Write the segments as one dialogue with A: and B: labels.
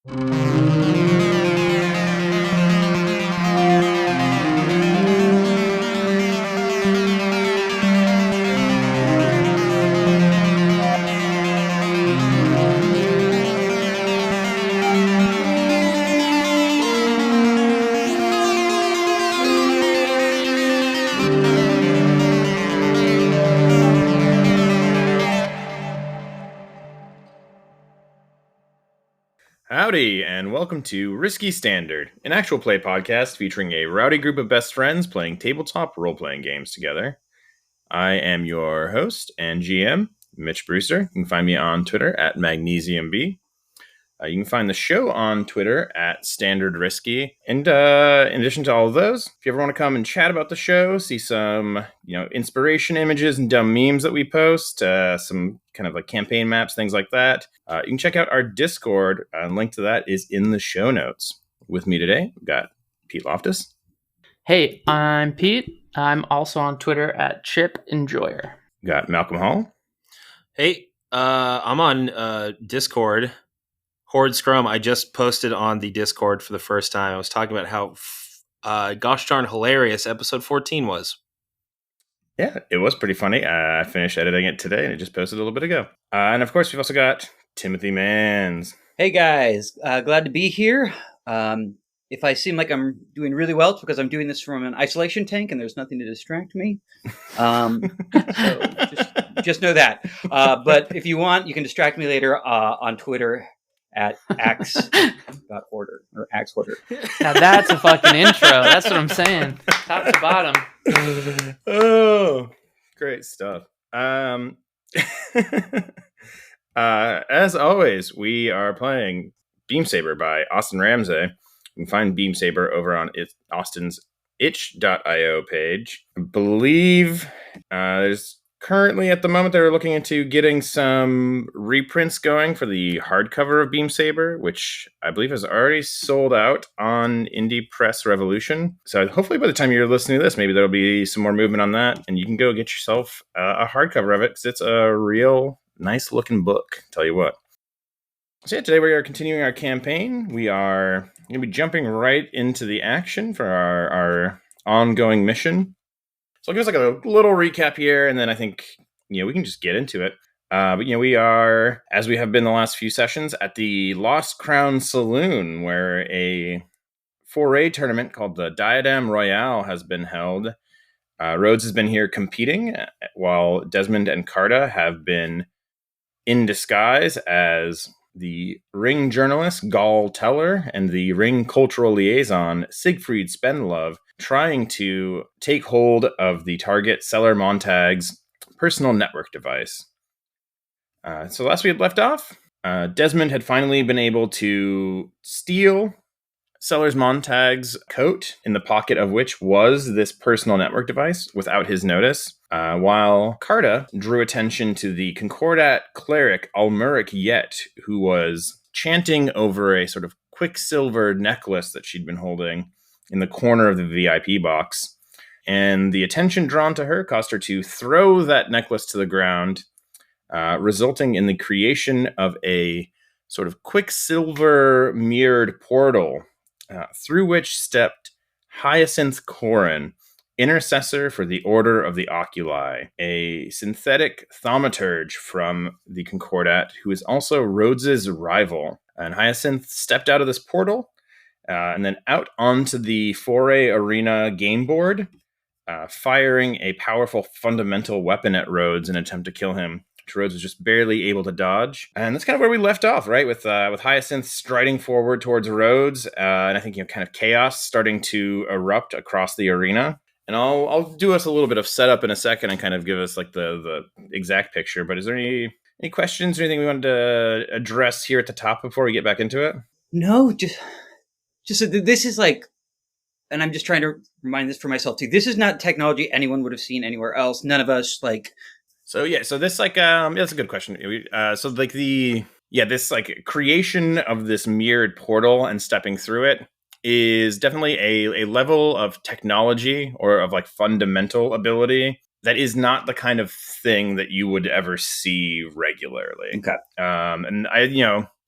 A: Howdy, and welcome to Risky Standard, an actual play podcast featuring a rowdy group of best friends playing tabletop role-playing games together. I am your host and GM, Mitch Broesder. You can find me on Twitter at MagnesiumB. You can find the show on Twitter at Standard Risky. And in addition to all of those, if you ever want to come and chat about the show, see some inspiration images and dumb memes that we post, some kind of like campaign maps, things like that, you can check out our Discord. Link to that is in the show notes. With me today, we've got Pete Loftus.
B: Hey, I'm Pete. I'm also on Twitter at Chip Enjoyer.
A: We've got Malcolm Hall.
C: Hey, I'm on Discord. Horde Scrum, I just posted on the Discord for the first time. I was talking about how gosh darn hilarious episode 14 was.
A: Yeah, it was pretty funny. I finished editing it today and it just posted a little bit ago. And of course, we've also got Timothy Mans.
D: Hey guys, glad to be here. If I seem like I'm doing really well, it's because I'm doing this from an isolation tank and there's nothing to distract me. So just know that. But if you want, you can distract me later on Twitter at axe.order or axeorder.
B: Now that's a fucking intro. That's what I'm saying. Top to bottom.
A: Oh, great stuff. As always, we are playing Beamsaber by Austin Ramsey. You can find Beamsaber over on Austin's itch.io page. I believe there's currently, at the moment, they're looking into getting some reprints going for the hardcover of Beamsaber, which I believe has already sold out on Indie Press Revolution. So hopefully by the time you're listening to this, maybe there'll be some more movement on that, and you can go get yourself a hardcover of it, because it's a real nice-looking book, tell you what. So yeah, today we are continuing our campaign. We are going to be jumping right into the action for our ongoing mission. So I'll give us like a little recap here, and then I think, we can just get into it. But we are, as we have been the last few sessions, at the Lost Crown Saloon, where a 4A tournament called the Diadem Royale has been held. Rhodes has been here competing, while Desmond and Carta have been in disguise as the Ring journalist Gall Teller and the Ring cultural liaison Siegfried Spenlove, trying to take hold of the target Seller Montag's personal network device. So last we had left off, Desmond had finally been able to steal Sellers Montag's coat, in the pocket of which was this personal network device, without his notice, while Carta drew attention to the Concordat cleric Almuric Yet, who was chanting over a sort of Quicksilver necklace that she'd been holding in the corner of the VIP box. And the attention drawn to her caused her to throw that necklace to the ground, resulting in the creation of a sort of Quicksilver mirrored portal, through which stepped Hyacinth Corin, intercessor for the Order of the Oculi, a synthetic thaumaturge from the Concordat, who is also Rhodes's rival. And Hyacinth stepped out of this portal, and then out onto the Foray Arena game board, firing a powerful fundamental weapon at Rhodes in an attempt to kill him, which Rhodes was just barely able to dodge. And that's kind of where we left off, right? With Hyacinth striding forward towards Rhodes, and I think kind of chaos starting to erupt across the arena. And I'll do us a little bit of setup in a second and kind of give us like the exact picture. But is there any questions or anything we wanted to address here at the top before we get back into it?
D: No, just this is like, and I'm just trying to remind this for myself too. This is not technology anyone would have seen anywhere else. None of us
A: So this that's a good question. This like creation of this mirrored portal and stepping through it is definitely a level of technology or of like fundamental ability that is not the kind of thing that you would ever see regularly.
D: Okay.
A: And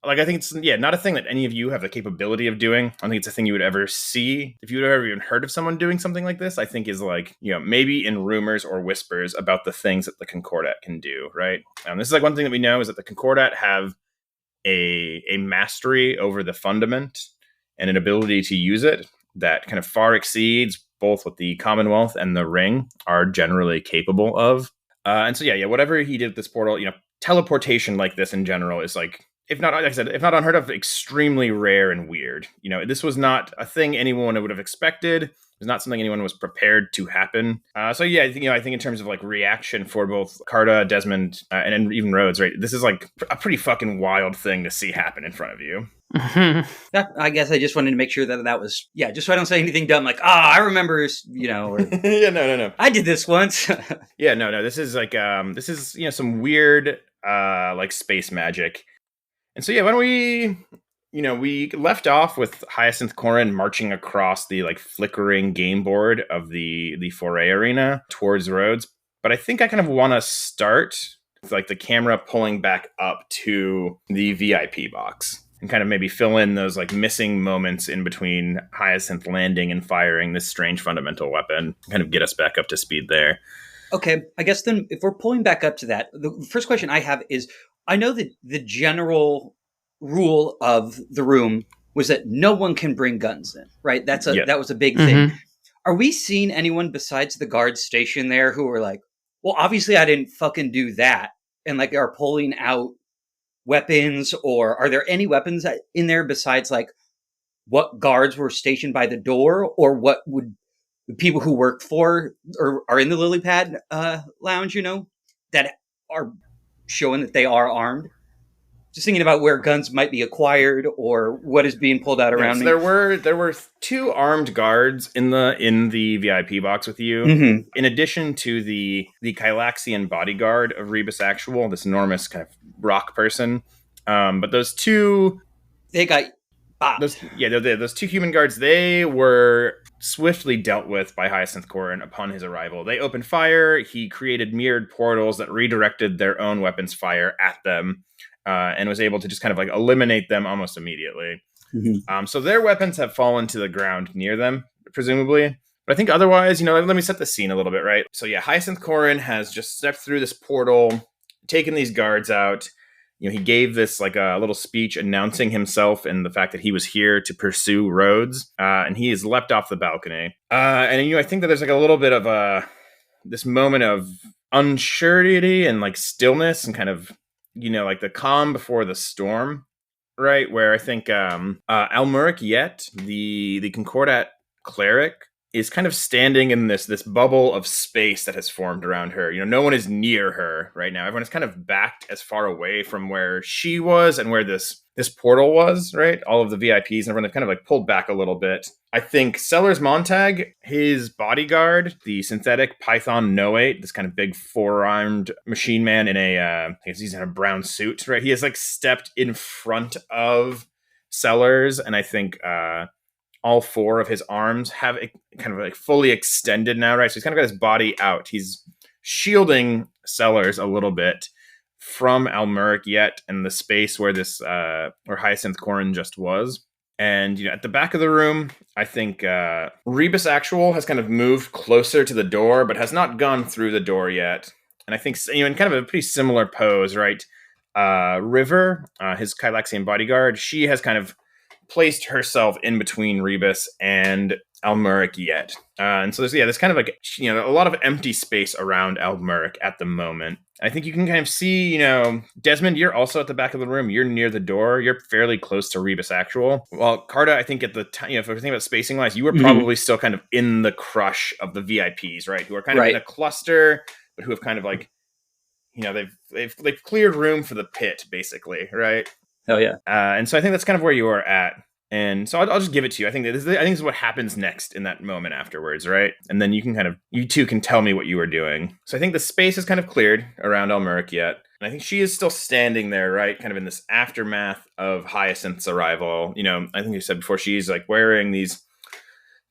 A: like, I think it's, not a thing that any of you have the capability of doing. I don't think it's a thing you would ever see. If you would have ever even heard of someone doing something like this, I think is like, maybe in rumors or whispers about the things that the Concordat can do, right? This is like one thing that we know is that the Concordat have a mastery over the fundament and an ability to use it that kind of far exceeds both what the Commonwealth and the Ring are generally capable of. And so, whatever he did with this portal, teleportation like this in general is like, if not, like I said, if not unheard of, extremely rare and weird. This was not a thing anyone would have expected. It was not something anyone was prepared to happen. I think in terms of like reaction for both Carta, Desmond, and even Rhodes, right? This is like a pretty fucking wild thing to see happen in front of you.
D: I guess I just wanted to make sure that was, just so I don't say anything dumb like, I remember, or,
A: no.
D: I did this once.
A: No. This is like, some weird, like space magic. And so, why don't we left off with Hyacinth Corrin marching across the like flickering game board of the foray arena towards Rhodes. But I think I kind of want to start with like the camera pulling back up to the VIP box and kind of maybe fill in those like missing moments in between Hyacinth landing and firing this strange fundamental weapon, kind of get us back up to speed there.
D: Okay, I guess then if we're pulling back up to that, the first question I have is, I know that the general rule of the room was that no one can bring guns in, right? That was a big thing. Are we seeing anyone besides the guards stationed there who are like, well, obviously I didn't fucking do that, and like are pulling out weapons, or are there any weapons in there besides like what guards were stationed by the door, or what would the people who work for or are in the lily pad lounge, that are showing that they are armed? Just thinking about where guns might be acquired or what is being pulled out around me.
A: There were 2 armed guards in the VIP box with you, in addition to the Kylaxian bodyguard of Rebus Actual, this enormous kind of rock person. But those 2,
D: they got
A: those 2 human guards. They were swiftly dealt with by Hyacinth Corrin upon his arrival. They opened fire. He created mirrored portals that redirected their own weapons fire at them. And was able to just kind of like eliminate them almost immediately. So their weapons have fallen to the ground near them, presumably. But I think otherwise, let me set the scene a little bit, right? So Hyacinth Corrin has just stepped through this portal, taken these guards out. He gave this like a little speech announcing himself and the fact that he was here to pursue Rhodes. And he has leapt off the balcony. And I think that there's like a little bit of this moment of unsurety and like stillness and kind of, like the calm before the storm, right? Where I think Almuric Yet, the Concordat cleric, is kind of standing in this bubble of space that has formed around her. No one is near her right now. Everyone is kind of backed as far away from where she was and where this portal was, right? All of the VIPs and everyone have kind of like pulled back a little bit. I think Sellers Montag, his bodyguard, the synthetic Python Noate, this kind of big 4-armed machine man in I guess he's in a brown suit, right? He has like stepped in front of Sellers, and I think all 4 of his arms have kind of like fully extended now, right? So he's kind of got his body out. He's shielding Sellers a little bit from Almuric Yet and the space where where Hyacinth Corrin just was. And at the back of the room, I think Rebus Actual has kind of moved closer to the door, but has not gone through the door yet. And I think in kind of a pretty similar pose, right? River, his Kylaxian bodyguard, she has kind of placed herself in between Rebus and Almuric Yet. And so there's kind of like, a lot of empty space around Almuric at the moment. I think you can kind of see, Desmond, you're also at the back of the room. You're near the door. You're fairly close to Rebus Actual. Well, Carta, I think at the time, if we're thinking about spacing wise, you were probably still kind of in the crush of the VIPs, right? Who are kind of in a cluster, but who have kind of like, they've cleared room for the pit, basically, right?
D: Hell yeah.
A: And so I think that's kind of where you are at. And so I'll just give it to you. I think this is what happens next in that moment afterwards, right? And then you 2 can tell me what you were doing. So I think the space is kind of cleared around Almuric Yet. And I think she is still standing there, right? Kind of in this aftermath of Hyacinth's arrival. I think you said before, she's like wearing these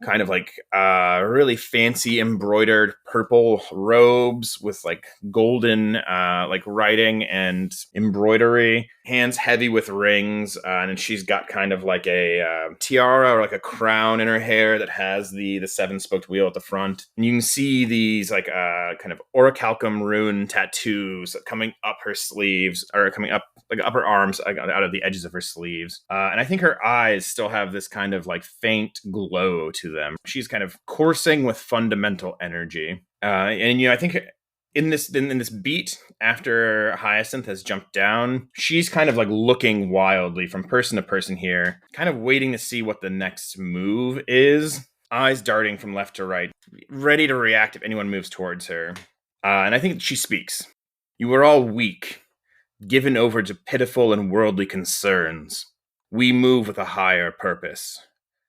A: kind of like really fancy embroidered purple robes with like golden like writing and embroidery. hands heavy with rings, and she's got kind of like a tiara or like a crown in her hair that has the seven-spoked wheel at the front. And you can see these like kind of orichalcum rune tattoos coming up her sleeves, or coming up like up her arms, out of the edges of her sleeves. And I think her eyes still have this kind of like faint glow to them. She's kind of coursing with fundamental energy. And I think in this beat, after Hyacinth has jumped down, she's kind of like looking wildly from person to person here, kind of waiting to see what the next move is. Eyes darting from left to right, ready to react if anyone moves towards her. And I think she speaks. You are all weak, given over to pitiful and worldly concerns. We move with a higher purpose.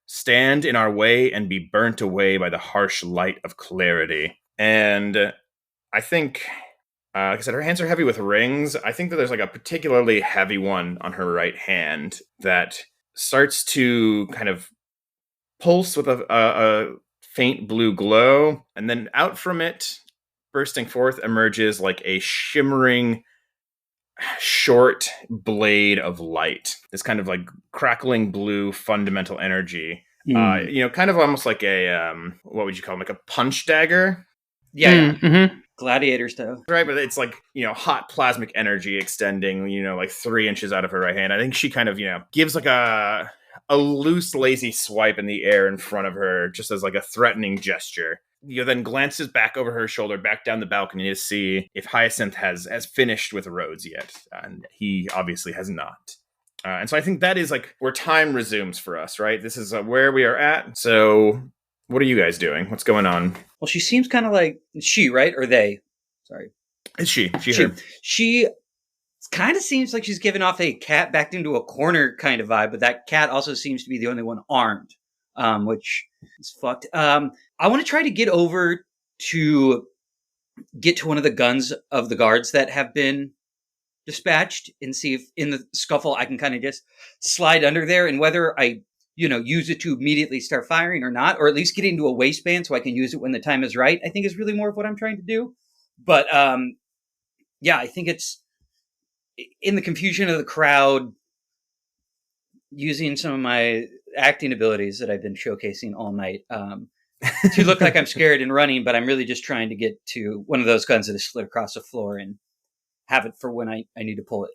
A: Stand in our way and be burnt away by the harsh light of clarity. And I think, like I said, her hands are heavy with rings. I think that there's like a particularly heavy one on her right hand that starts to kind of pulse with a faint blue glow. And then out from it, bursting forth, emerges like a shimmering, short blade of light. This kind of like crackling blue fundamental energy. Kind of almost like a, what would you call them? Like a punch dagger?
D: Yeah.
B: Mm-hmm.
D: Gladiator style.
A: Right, but it's like, hot plasmic energy extending, like 3 inches out of her right hand. I think she kind of, gives like a loose, lazy swipe in the air in front of her, just as like a threatening gesture. Then glances back over her shoulder, back down the balcony to see if Hyacinth has finished with Rhodes yet. And he obviously has not. And so I think that is like where time resumes for us, right? This is where we are at. So what are you guys doing? What's going on?
D: Well, she seems kind of like she, right? Or they? Sorry.
A: It's she. Her.
D: She kind of seems like she's giving off a cat backed into a corner kind of vibe, but that cat also seems to be the only one armed, which is fucked. I want to try to get over to get to one of the guns of the guards that have been dispatched and see if in the scuffle I can kind of just slide under there, and whether I use it to immediately start firing or not, or at least get into a waistband so I can use it when the time is right, I think is really more of what I'm trying to do. But I think it's in the confusion of the crowd, using some of my acting abilities that I've been showcasing all night to look like I'm scared and running, but I'm really just trying to get to one of those guns that is slid across the floor and have it for when I need to pull it.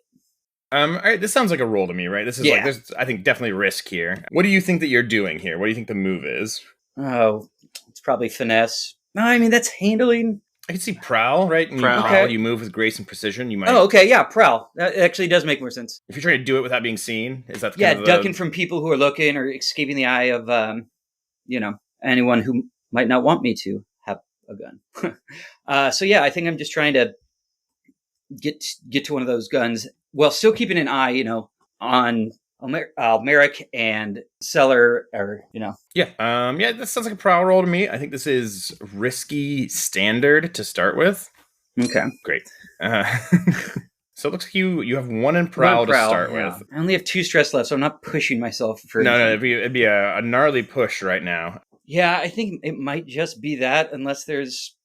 A: All right, this sounds like a roll to me, right? This is like, there's, I think, definitely risk here. What do you think that you're doing here? What do you think the move is?
D: Oh, it's probably finesse. No, I mean, that's handling.
A: I can see prowl, right?
D: Prowl. Okay.
A: You move with grace and precision. You might.
D: Oh, okay, yeah, prowl. That actually does make more sense.
A: If you're trying to do it without being seen, is that
D: ducking from people who are looking or escaping the eye of, anyone who might not want me to have a gun. I think I'm just trying to get to one of those guns while still keeping an eye, on Almeric and Cellar, or.
A: Yeah, that sounds like a prowl roll to me. I think this is risky standard to start with.
D: Okay.
A: Great. So it looks like you have one in prowl to start with.
D: I only have 2 stress left, so I'm not pushing myself for
A: No, it'd be a gnarly push right now.
D: Yeah, I think it might just be that, unless there's...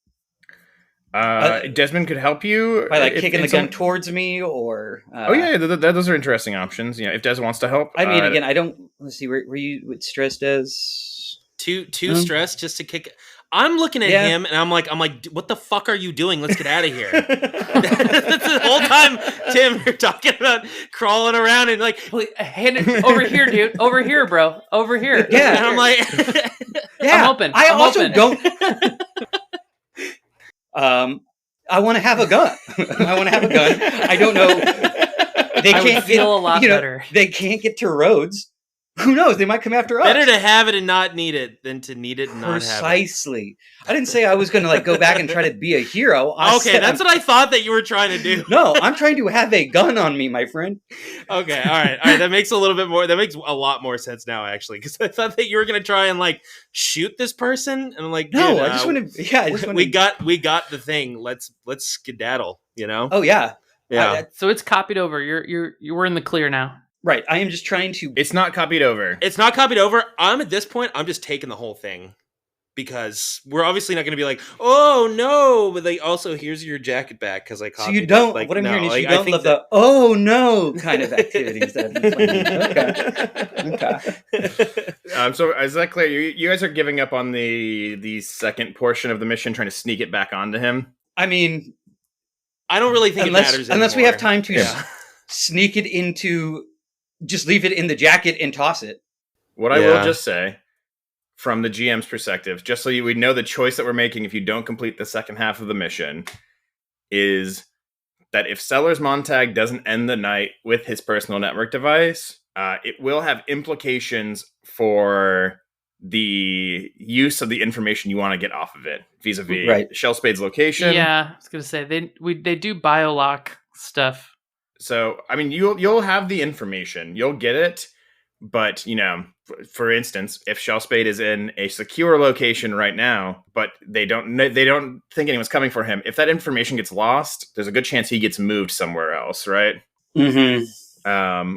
A: Desmond could help you
D: by kicking the gun towards me, or
A: those are interesting options. If Des wants to help.
D: I mean, again, I don't. Let's see. Were you with stress, Des?
C: Two stress just to kick. I'm looking at him and I'm like, what the fuck are you doing? Let's get out of here. That's the whole time, Tim, you're talking about crawling around and like,
B: hand it over here, dude. Over here, bro. Over here.
D: Yeah,
C: and I'm like,
B: I'm open.
D: I'm also don't. I want to have a gun. I don't know. They can't
B: feel a lot better.
D: They can't get to Rhodes. Who knows? They might come after us.
C: Better to have it and not need it than to need it and not have it.
D: Precisely. I didn't say I was going to go back and try to be a hero.
C: Okay, that's what I thought that you were trying to do.
D: No, I'm trying to have a gun on me, my friend.
C: Okay, all right. That makes a lot more sense now, actually, because I thought that you were going to try and shoot this person, and I'm like,
D: no, I just want to. Yeah,
C: we got the thing. Let's skedaddle.
D: Oh yeah.
B: So it's copied over. You're in the clear now.
D: Right, I am just trying to...
A: It's not copied over.
C: It's not copied over. At this point, I'm just taking the whole thing. because we're obviously not going to be like, oh no, but like also here's your jacket back because I
D: So
C: copied
D: you don't.
C: Like,
D: what I'm
C: no,
D: hearing is
C: like,
D: you
C: I
D: don't
C: think
D: love the oh no kind of activities that have been planned. Okay.
A: So is that clear? You guys are giving up on the second portion of the mission, trying to sneak it back onto him.
D: I mean,
C: I don't really think it matters
D: unless we have
C: anymore.
D: time to sneak it into, just leave it in the jacket and toss it.
A: What I will just say, from the GM's perspective, just so we know the choice that we're making if you don't complete the second half of the mission, is that if Sellers Montag doesn't end the night with his personal network device, it will have implications for the use of the information you want to get off of it, vis-a-vis Shell Spade's location.
B: Yeah, I was gonna say they do biolock stuff.
A: So I mean, you'll have the information, you'll get it, but for instance, if Shell Spade is in a secure location right now, but they don't think anyone's coming for him, if that information gets lost, there's a good chance he gets moved somewhere else, right?
D: Mm-hmm.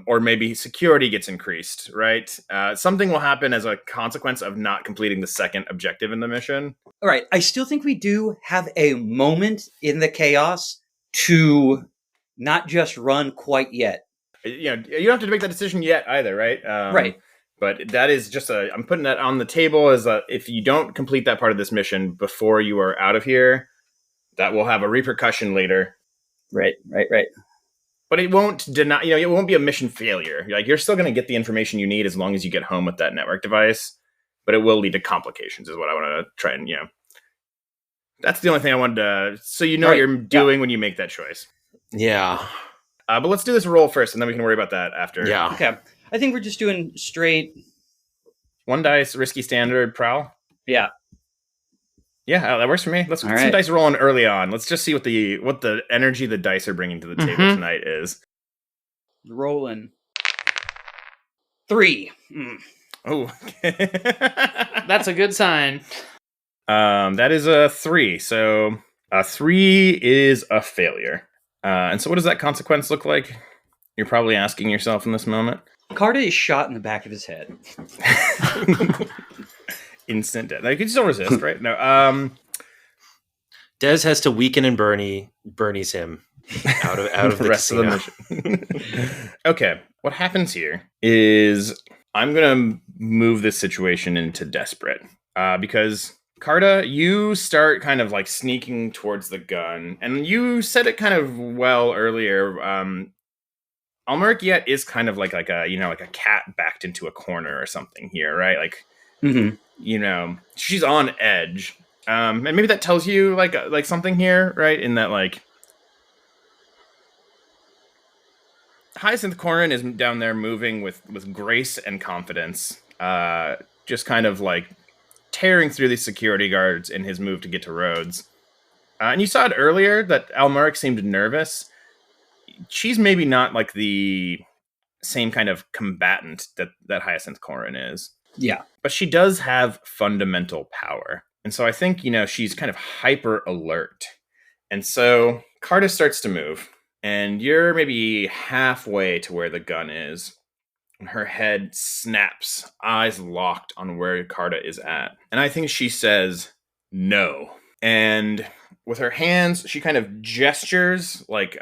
A: Or maybe security gets increased, right? Something will happen as a consequence of not completing the second objective in the mission.
D: All right. I still think we do have a moment in the chaos to not just run quite yet.
A: You don't have to make that decision yet either, right?
D: Right.
A: But that is just I'm putting that on the table as if you don't complete that part of this mission before you are out of here, that will have a repercussion later.
D: Right.
A: But it won't deny, it won't be a mission failure. Like, you're still going to get the information you need as long as you get home with that network device, but it will lead to complications is what I want to try and, that's the only thing I wanted to, so what you're doing when you make that choice.
C: Yeah.
A: But let's do this roll first, and then we can worry about that after.
C: Yeah.
D: Okay. I think we're just doing straight.
A: 1 dice, risky standard, prowl.
D: Yeah.
A: Yeah, that works for me. Let's get some dice rolling early on. Let's just see what the energy the dice are bringing to the table tonight is.
D: Rolling. 3.
A: Oh,
B: That's a good sign.
A: That is a 3. So a 3 is a failure. And so what does that consequence look like? You're probably asking yourself in this moment.
D: Carta is shot in the back of his head.
A: Instant death. Now, you can still resist, right? No.
C: Des has to weaken and Bernie's him out of the rest casino.
A: Of the mission. Okay, what happens here is I'm gonna move this situation into desperate because Carta, you start kind of like sneaking towards the gun, and you said it kind of well earlier. Almerikiet is kind of like a like a cat backed into a corner or something here, right? Like, she's on edge, and maybe that tells you like something here, right? In that, like, Hyacinth Corrin is down there moving with grace and confidence, just kind of like tearing through these security guards in his move to get to Rhodes. And you saw it earlier that Almeric seemed nervous. She's maybe not like the same kind of combatant that Hyacinth Corrin is.
D: Yeah.
A: But she does have fundamental power. And so I think, she's kind of hyper alert. And so Carta starts to move, and you're maybe halfway to where the gun is. And her head snaps, eyes locked on where Carta is at. And I think she says, no. And with her hands, she kind of gestures, like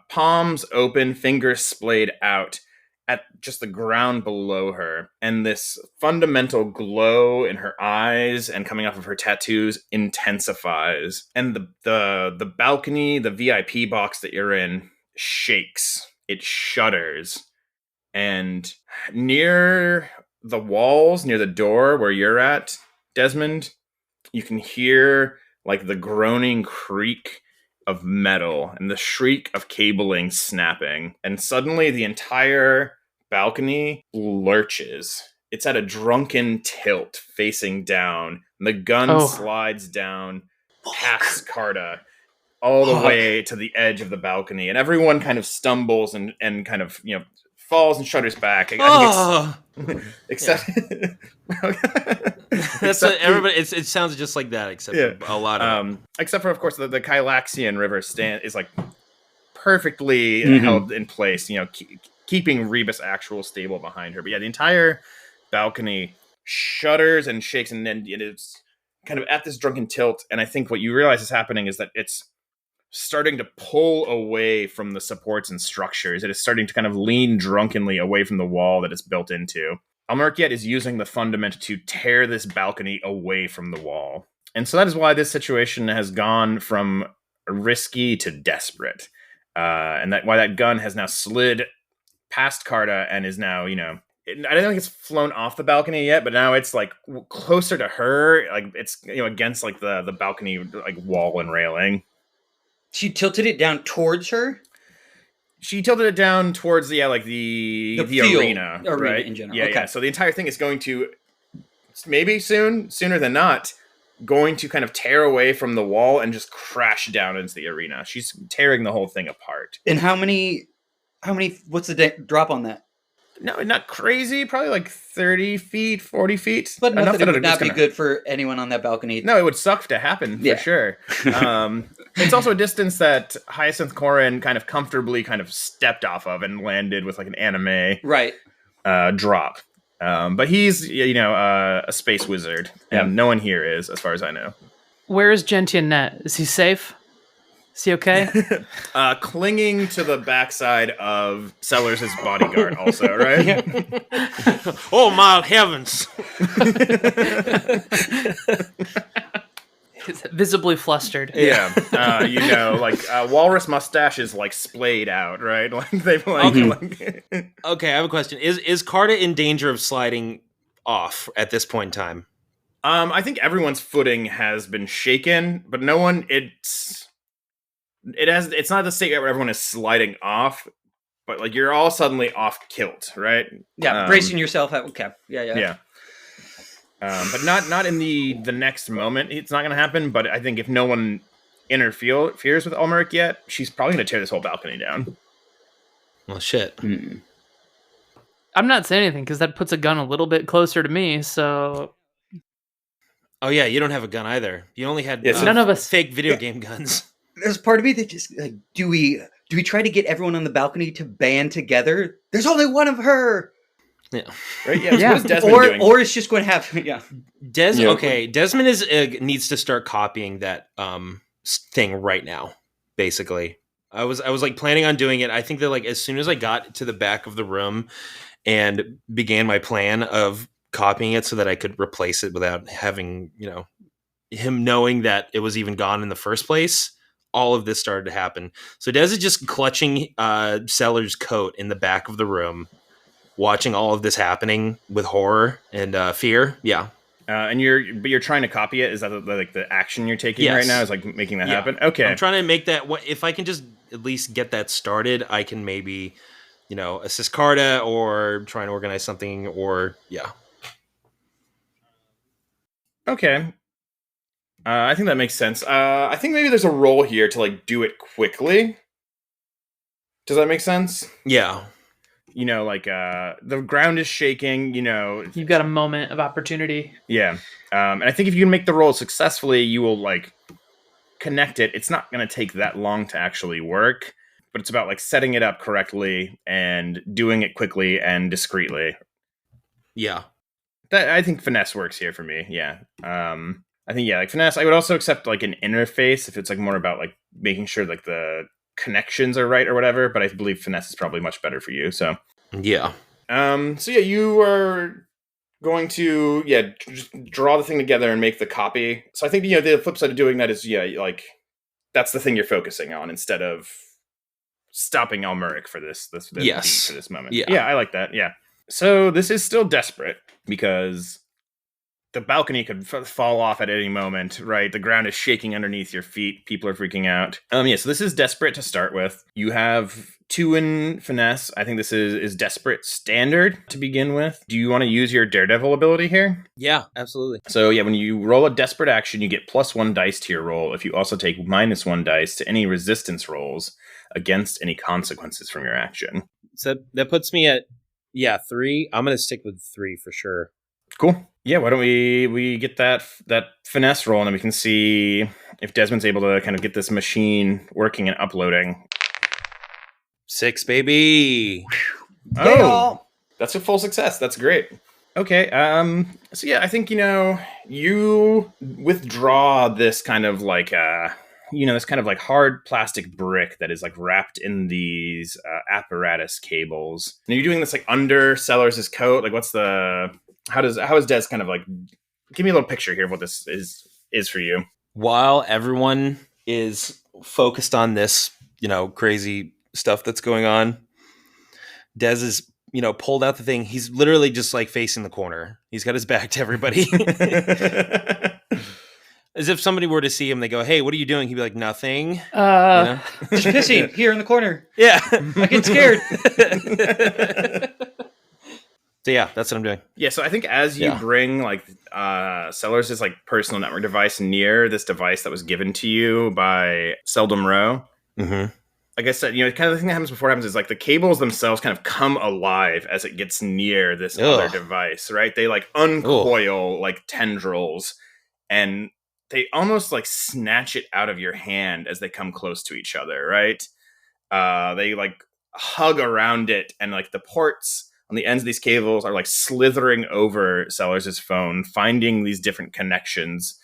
A: palms open, fingers splayed out at just the ground below her. And this fundamental glow in her eyes and coming off of her tattoos intensifies. And the balcony, the VIP box that you're in, shakes. It shudders. And near the walls, near the door where you're at, Desmond, you can hear like the groaning creak of metal and the shriek of cabling snapping. And suddenly the entire balcony lurches. It's at a drunken tilt facing down. And the gun slides down past Carta all the way to the edge of the balcony. And everyone kind of stumbles and kind of, falls and shudders back. I think except
C: that's what everybody. It sounds just like that, except a lot of
A: except for, of course, the Kylaxian River is like perfectly held in place. Keeping Rebus actual stable behind her. But yeah, the entire balcony shudders and shakes, and then it is kind of at this drunken tilt, and I think what you realize is happening is that it's starting to pull away from the supports and structures. It is starting to kind of lean drunkenly away from the wall that it's built into. Almeric is using the fundament to tear this balcony away from the wall. And so that is why this situation has gone from risky to desperate. And that why that gun has now slid past Carta and is now, I don't think it's flown off the balcony yet, but now it's like closer to her. Like it's, against like the balcony, like wall and railing.
D: She tilted it down towards her?
A: She tilted it down towards the arena, right?
D: In general.
A: Yeah,
D: okay.
A: yeah. So the entire thing is going to, maybe sooner than not, going to kind of tear away from the wall and just crash down into the arena. She's tearing the whole thing apart.
D: And how many, what's the drop on that?
A: No, not crazy. Probably like 30 feet, 40 feet.
D: But enough that it would not be good for anyone on that balcony.
A: No, it would suck to happen, for sure. It's also a distance that Hyacinth Corrin kind of comfortably kind of stepped off of and landed with like an anime drop. But he's, a space wizard. And no one here is, as far as I know.
B: Where is Gentian Net? Is he safe? Is he okay?
A: Clinging to the backside of Sellers' bodyguard also, right?
C: Oh, my heavens.
B: He's visibly flustered.
A: Yeah. Walrus mustache is like splayed out, right? Like they've
C: Okay, I have a question. Is Carta in danger of sliding off at this point in time?
A: I think everyone's footing has been shaken, but no one, it's not the state where everyone is sliding off, but like you're all suddenly off kilt, right?
D: Yeah, bracing yourself out. Okay. Yeah.
A: But not in the next moment. It's not going to happen. But I think if no one interferes with Almeric yet, she's probably going to tear this whole balcony down.
C: Well, shit.
D: Mm.
B: I'm not saying anything because that puts a gun a little bit closer to me. So.
C: Oh yeah, you don't have a gun either. You only had
B: none of us
C: fake video game guns.
D: There's part of me that just like, do we try to get everyone on the balcony to band together? There's only one of her.
C: Yeah.
A: Right. Yeah. So what is Desmond doing?
D: Or it's just going to have
C: Okay. Desmond needs to start copying that thing right now. Basically, I was like planning on doing it. I think that like as soon as I got to the back of the room and began my plan of copying it so that I could replace it without having him knowing that it was even gone in the first place. All of this started to happen. So Des is just clutching Sellers' coat in the back of the room, watching all of this happening with horror and fear. Yeah.
A: And you're trying to copy it. Is that the action you're taking right now? Is like making that happen? Okay.
C: I'm trying to make that. If I can just at least get that started, I can maybe, assist Carta or try and organize something or
A: Okay. I think that makes sense. I think maybe there's a role here to like do it quickly. Does that make sense?
C: Yeah.
A: The ground is shaking,
B: You've got a moment of opportunity.
A: Yeah. And I think if you can make the roll successfully, you will like connect it. It's not going to take that long to actually work, but it's about like setting it up correctly and doing it quickly and discreetly.
C: Yeah.
A: I think finesse works here for me. Yeah. I think, like finesse, I would also accept like an interface if it's like more about like making sure like the connections are right or whatever, but I believe finesse is probably much better for you. So,
C: yeah.
A: You are going to, just draw the thing together and make the copy. So I think, the flip side of doing that is, like that's the thing you're focusing on instead of stopping Almeric for this
C: yes.
A: for this moment.
C: Yeah.
A: I like that. Yeah. So this is still desperate because the balcony could fall off at any moment, right? The ground is shaking underneath your feet. People are freaking out. So this is desperate to start with. You have 2 in finesse. I think this is desperate standard to begin with. Do you want to use your daredevil ability here?
C: Yeah, absolutely.
A: So when you roll a desperate action, you get +1 dice to your roll. If you also take -1 dice to any resistance rolls against any consequences from your action.
C: So that puts me at 3. I'm going to stick with 3 for sure.
A: Cool. Yeah, why don't we get that finesse roll and then we can see if Desmond's able to kind of get this machine working and uploading.
C: 6, baby.
A: Oh, that's a full success. That's great. Okay. So yeah, I think you withdraw this kind of like this kind of like hard plastic brick that is like wrapped in these apparatus cables. And you're doing this like under Sellers' coat. Like, how is Des kind of like? Give me a little picture here of what this is for you.
C: While everyone is focused on this, crazy stuff that's going on, Des is, pulled out the thing. He's literally just like facing the corner. He's got his back to everybody. As if somebody were to see him, they go, "Hey, what are you doing?" He'd be like, "Nothing."
D: Just pissing here in the corner.
C: Yeah.
D: I get scared.
C: So yeah, that's what I'm doing.
A: Yeah, so I think as you bring like Sellers' like personal network device near this device that was given to you by Seldom Row, like I said, kind of the thing that happens before it happens is like the cables themselves kind of come alive as it gets near this other device, right? They like uncoil like tendrils, and they almost like snatch it out of your hand as they come close to each other, right? They like hug around it, and like the ports on the ends of these cables are like slithering over Sellers' phone, finding these different connections,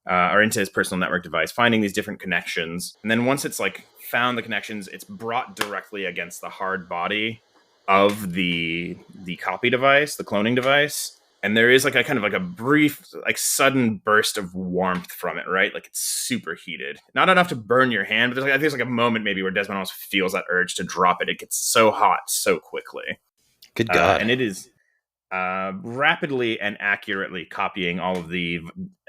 A: or into his personal network device, finding these different connections. And then once it's like found the connections, it's brought directly against the hard body of the copy device, the cloning device. And there is like a kind of like a brief, like sudden burst of warmth from it, right? Like it's super heated. Not enough to burn your hand, but I think there's like a moment maybe where Desmond almost feels that urge to drop it. It gets so hot so quickly.
C: Good God.
A: And it is rapidly and accurately copying all of the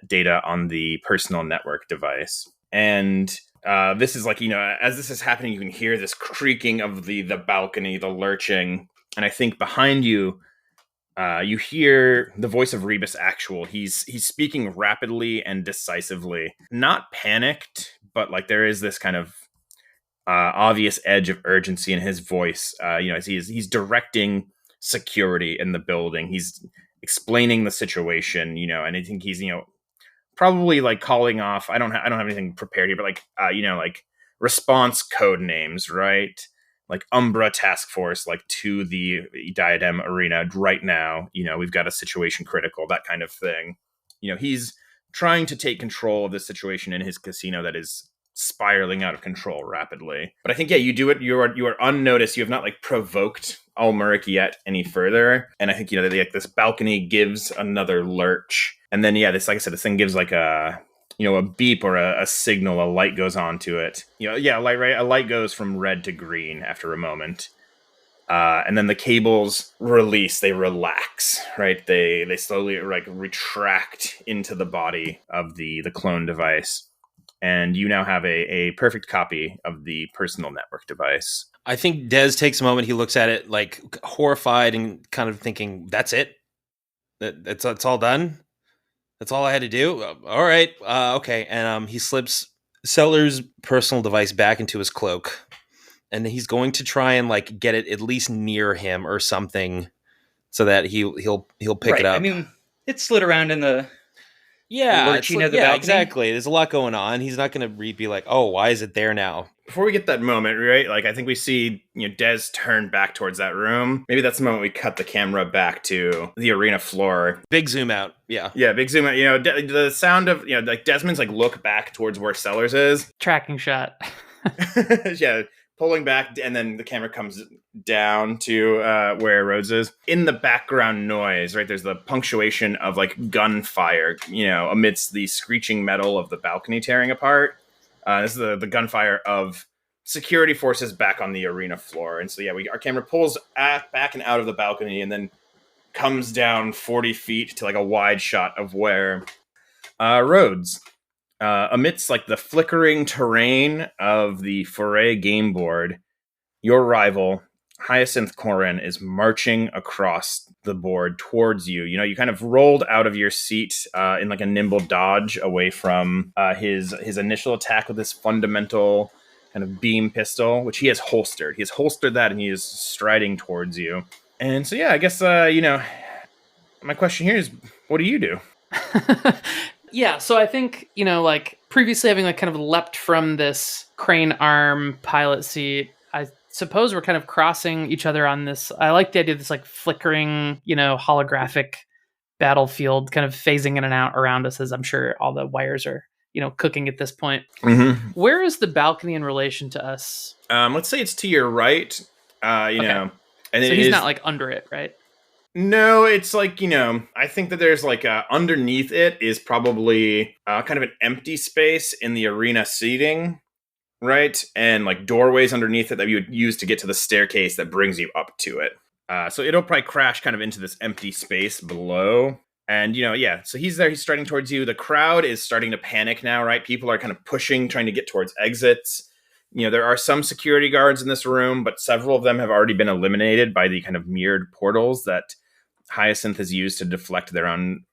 A: data on the personal network device. And this is like, as this is happening, you can hear this creaking of the balcony, the lurching. And I think behind you, you hear the voice of Rebus Actual. He's speaking rapidly and decisively. Not panicked, but like there is this kind of obvious edge of urgency in his voice. As he's directing security in the building. He's explaining the situation, and I think he's, probably like calling off. I don't have anything prepared here, but like, like response code names, right? Like Umbra Task Force, like to the Diadem Arena right now. We've got a situation critical, that kind of thing. He's trying to take control of the situation in his casino that is spiraling out of control rapidly. But I think, you do it. You are unnoticed. You have not like provoked Ulmuric yet any further. And I think, like this balcony gives another lurch. And then, this, like I said, this thing gives like a beep or a signal. A light goes on to it. A light, right? A light goes from red to green after a moment. And then the cables release, they relax, right? They slowly like retract into the body of the clone device. And you now have a perfect copy of the personal network device.
C: I think Des takes a moment. He looks at it like horrified and kind of thinking, "That's it? That's all done? That's all I had to do? All right. Okay." And he slips Sellers' personal device back into his cloak. And he's going to try and like get it at least near him or something so that he'll pick it up.
D: I mean, it slid around in the...
C: balcony.
D: Exactly.
C: There's a lot going on. He's not going to be like, "Oh, why is it there now?"
A: Before we get that moment, right? Like I think we see, Des turn back towards that room. Maybe that's the moment we cut the camera back to the arena floor.
C: Big zoom out. Yeah,
A: big zoom out. The sound of like Desmond's like look back towards where Sellers is.
B: Tracking shot.
A: Yeah. Pulling back, and then the camera comes down to where Rhodes is. In the background noise, right, there's the punctuation of like gunfire, amidst the screeching metal of the balcony tearing apart. This is the gunfire of security forces back on the arena floor. And so, our camera pulls back and out of the balcony and then comes down 40 feet to like a wide shot of where Rhodes... amidst like the flickering terrain of the Foray game board, your rival, Hyacinth Corrin, is marching across the board towards you. You kind of rolled out of your seat in like a nimble dodge away from his initial attack with this fundamental kind of beam pistol, which he has holstered. He has holstered that and he is striding towards you. And so, I guess, my question here is, what do you do?
B: Yeah, so I think, like previously having like kind of leapt from this crane arm pilot seat, I suppose we're kind of crossing each other on this. I like the idea of this like flickering, holographic battlefield kind of phasing in and out around us, as I'm sure all the wires are, cooking at this point.
A: Mm-hmm.
B: Where is the balcony in relation to us?
A: Let's say it's to your right. And
B: so he's not like under it, right?
A: No, it's like, I think that there's like underneath it is probably kind of an empty space in the arena seating, right? And like doorways underneath it that you would use to get to the staircase that brings you up to it. So it'll probably crash kind of into this empty space below. And, so he's there, he's striding towards you. The crowd is starting to panic now, right? People are kind of pushing, trying to get towards exits. There are some security guards in this room, but several of them have already been eliminated by the kind of mirrored portals that Hyacinth has used to deflect their own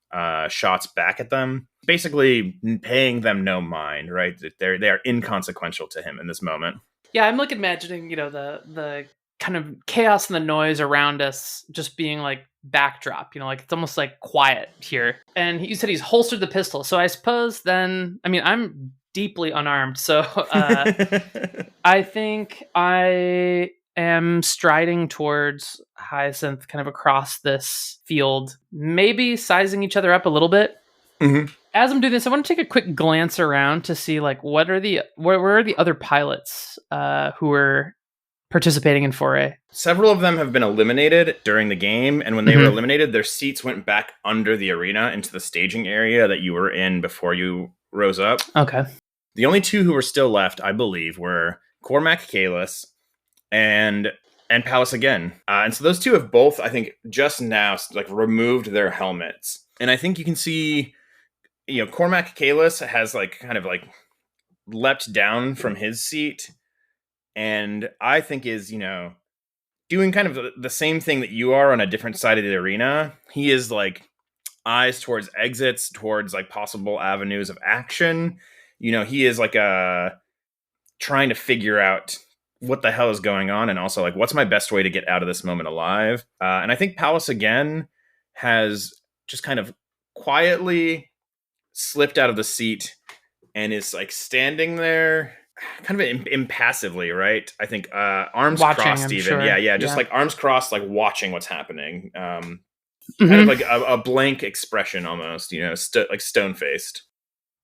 A: shots back at them. Basically paying them no mind, right? They are inconsequential to him in this moment.
B: Yeah, I'm like imagining, the kind of chaos and the noise around us just being like backdrop, like it's almost like quiet here. And you said he's holstered the pistol. So I suppose then, I'm deeply unarmed. So I think I am striding towards Hyacinth kind of across this field, maybe sizing each other up a little bit.
A: Mm-hmm.
B: As I'm doing this, I want to take a quick glance around to see like where are the other pilots who are participating in Foray.
A: Several of them have been eliminated during the game, and when they were eliminated, their seats went back under the arena into the staging area that you were in before you rose up.
B: Okay.
A: The only two who were still left, I believe, were Cormac Kalis and Pallas again. And so those two have both, I think, just now like removed their helmets. And I think you can see, Cormac Kalis has like kind of like leapt down from his seat, and I think is, doing kind of the same thing that you are on a different side of the arena. He is like eyes towards exits, towards like possible avenues of action. He is like trying to figure out what the hell is going on, and also like what's my best way to get out of this moment alive. And I think Pallas again has just kind of quietly slipped out of the seat and is like standing there kind of impassively, right? I think arms
B: watching,
A: crossed,
B: I'm
A: even.
B: sure.
A: Yeah, just like arms crossed, like watching what's happening. Kind
B: Mhm.
A: of like a blank expression almost, like stone-faced.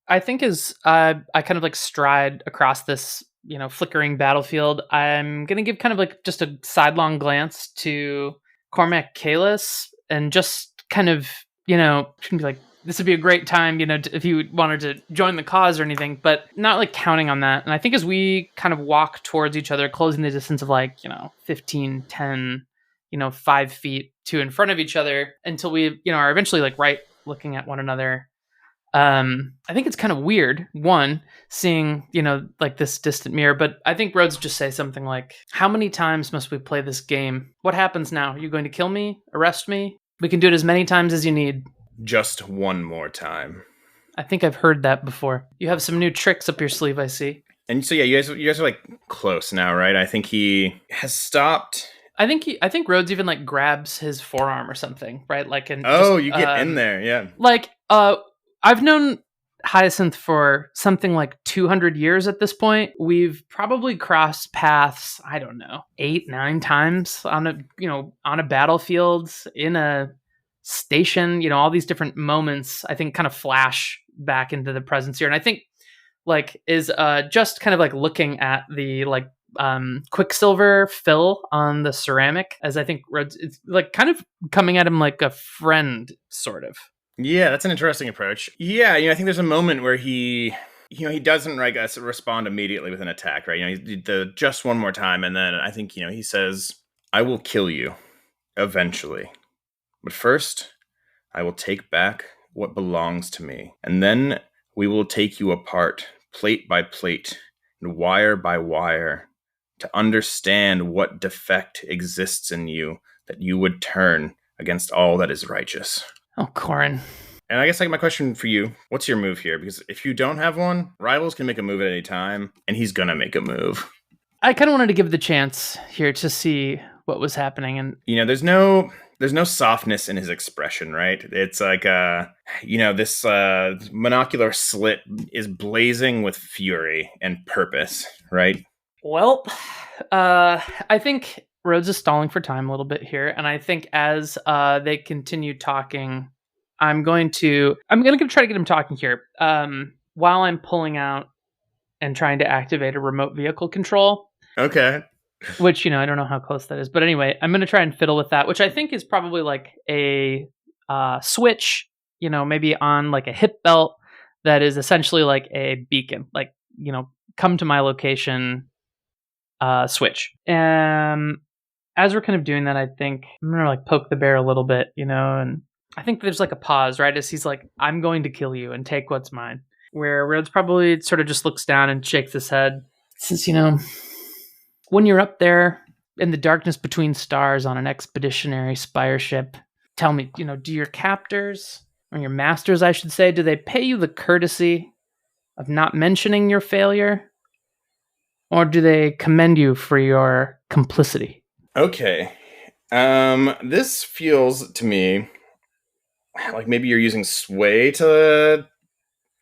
B: I think as I kind of like stride across this, flickering battlefield, I'm going to give kind of like just a sidelong glance to Cormac Kalis and just kind of, be like, this would be a great time, if you wanted to join the cause or anything, but not like counting on that. And I think as we kind of walk towards each other, closing the distance of like, 15, 10, 5 feet to in front of each other until we, are eventually like right looking at one another. I think it's kind of weird, one, seeing, like this distant mirror, but I think Rhodes just say something like, how many times must we play this game? What happens now? Are you going to kill me? Arrest me? We can do it as many times as you need.
A: Just one more time.
B: I think I've heard that before. You have some new tricks up your sleeve, I see.
A: And so, yeah, you guys are like close now, right? I think he has stopped.
B: I think Rhodes even like grabs his forearm or something, right? Like, and
A: you get in there, yeah.
B: Like, I've known Hyacinth for something like 200 years at this point. We've probably crossed paths, I don't know, 8, 9 times on a battlefield, in a station, all these different moments, I think, kind of flash back into the presence here. And I think like is just kind of like looking at the like Quicksilver fill on the ceramic, as I think it's like kind of coming at him like a friend, sort of.
A: Yeah, that's an interesting approach. Yeah, I think there's a moment where he doesn't like respond immediately with an attack, right? The just one more time, and then I think he says, "I will kill you eventually, but first, I will take back what belongs to me, and then we will take you apart, plate by plate, and wire by wire, to understand what defect exists in you that you would turn against all that is righteous."
B: Oh, Corin.
A: And I guess like my question for you, what's your move here? Because if you don't have one, rivals can make a move at any time, and he's gonna make a move.
B: I kind of wanted to give the chance here to see what was happening, and
A: there's no softness in his expression, right? It's like this monocular slit is blazing with fury and purpose, right?
B: Well, I think Rhodes is stalling for time a little bit here, and I think as they continue talking, I'm going to try to get him talking here. While I'm pulling out and trying to activate a remote vehicle control,
A: Okay.
B: which, I don't know how close that is. But anyway, I'm going to try and fiddle with that, which I think is probably like a switch, maybe on like a hip belt that is essentially like a beacon, like, come to my location switch. As we're kind of doing that, I think I'm going to like poke the bear a little bit, and I think there's like a pause, right? As he's like, I'm going to kill you and take what's mine. Where Rhodes probably sort of just looks down and shakes his head. Says, when you're up there in the darkness between stars on an expeditionary spire ship, tell me, do your captors, or your masters, I should say, do they pay you the courtesy of not mentioning your failure? Or do they commend you for your complicity?
A: Okay. This feels to me like maybe you're using sway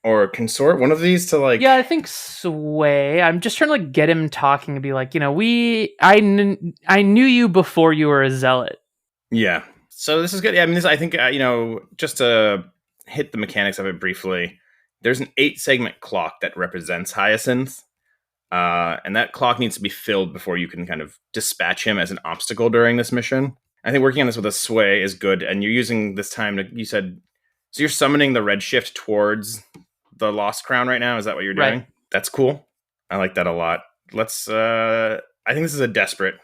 A: or consort, one of these to like.
B: Yeah, I think sway. I'm just trying to like get him talking and be like, I knew you before you were a zealot.
A: Yeah. So this is good. Yeah, I mean, I think, just to hit the mechanics of it briefly, there's an 8-segment clock that represents Hyacinth. And that clock needs to be filled before you can kind of dispatch him as an obstacle during this mission. I think working on this with a sway is good. And you're using this time you said, so you're summoning the redshift towards the Lost Crown right now. Is that what you're doing?
B: Right.
A: That's cool. I like that a lot. I think this is a desperate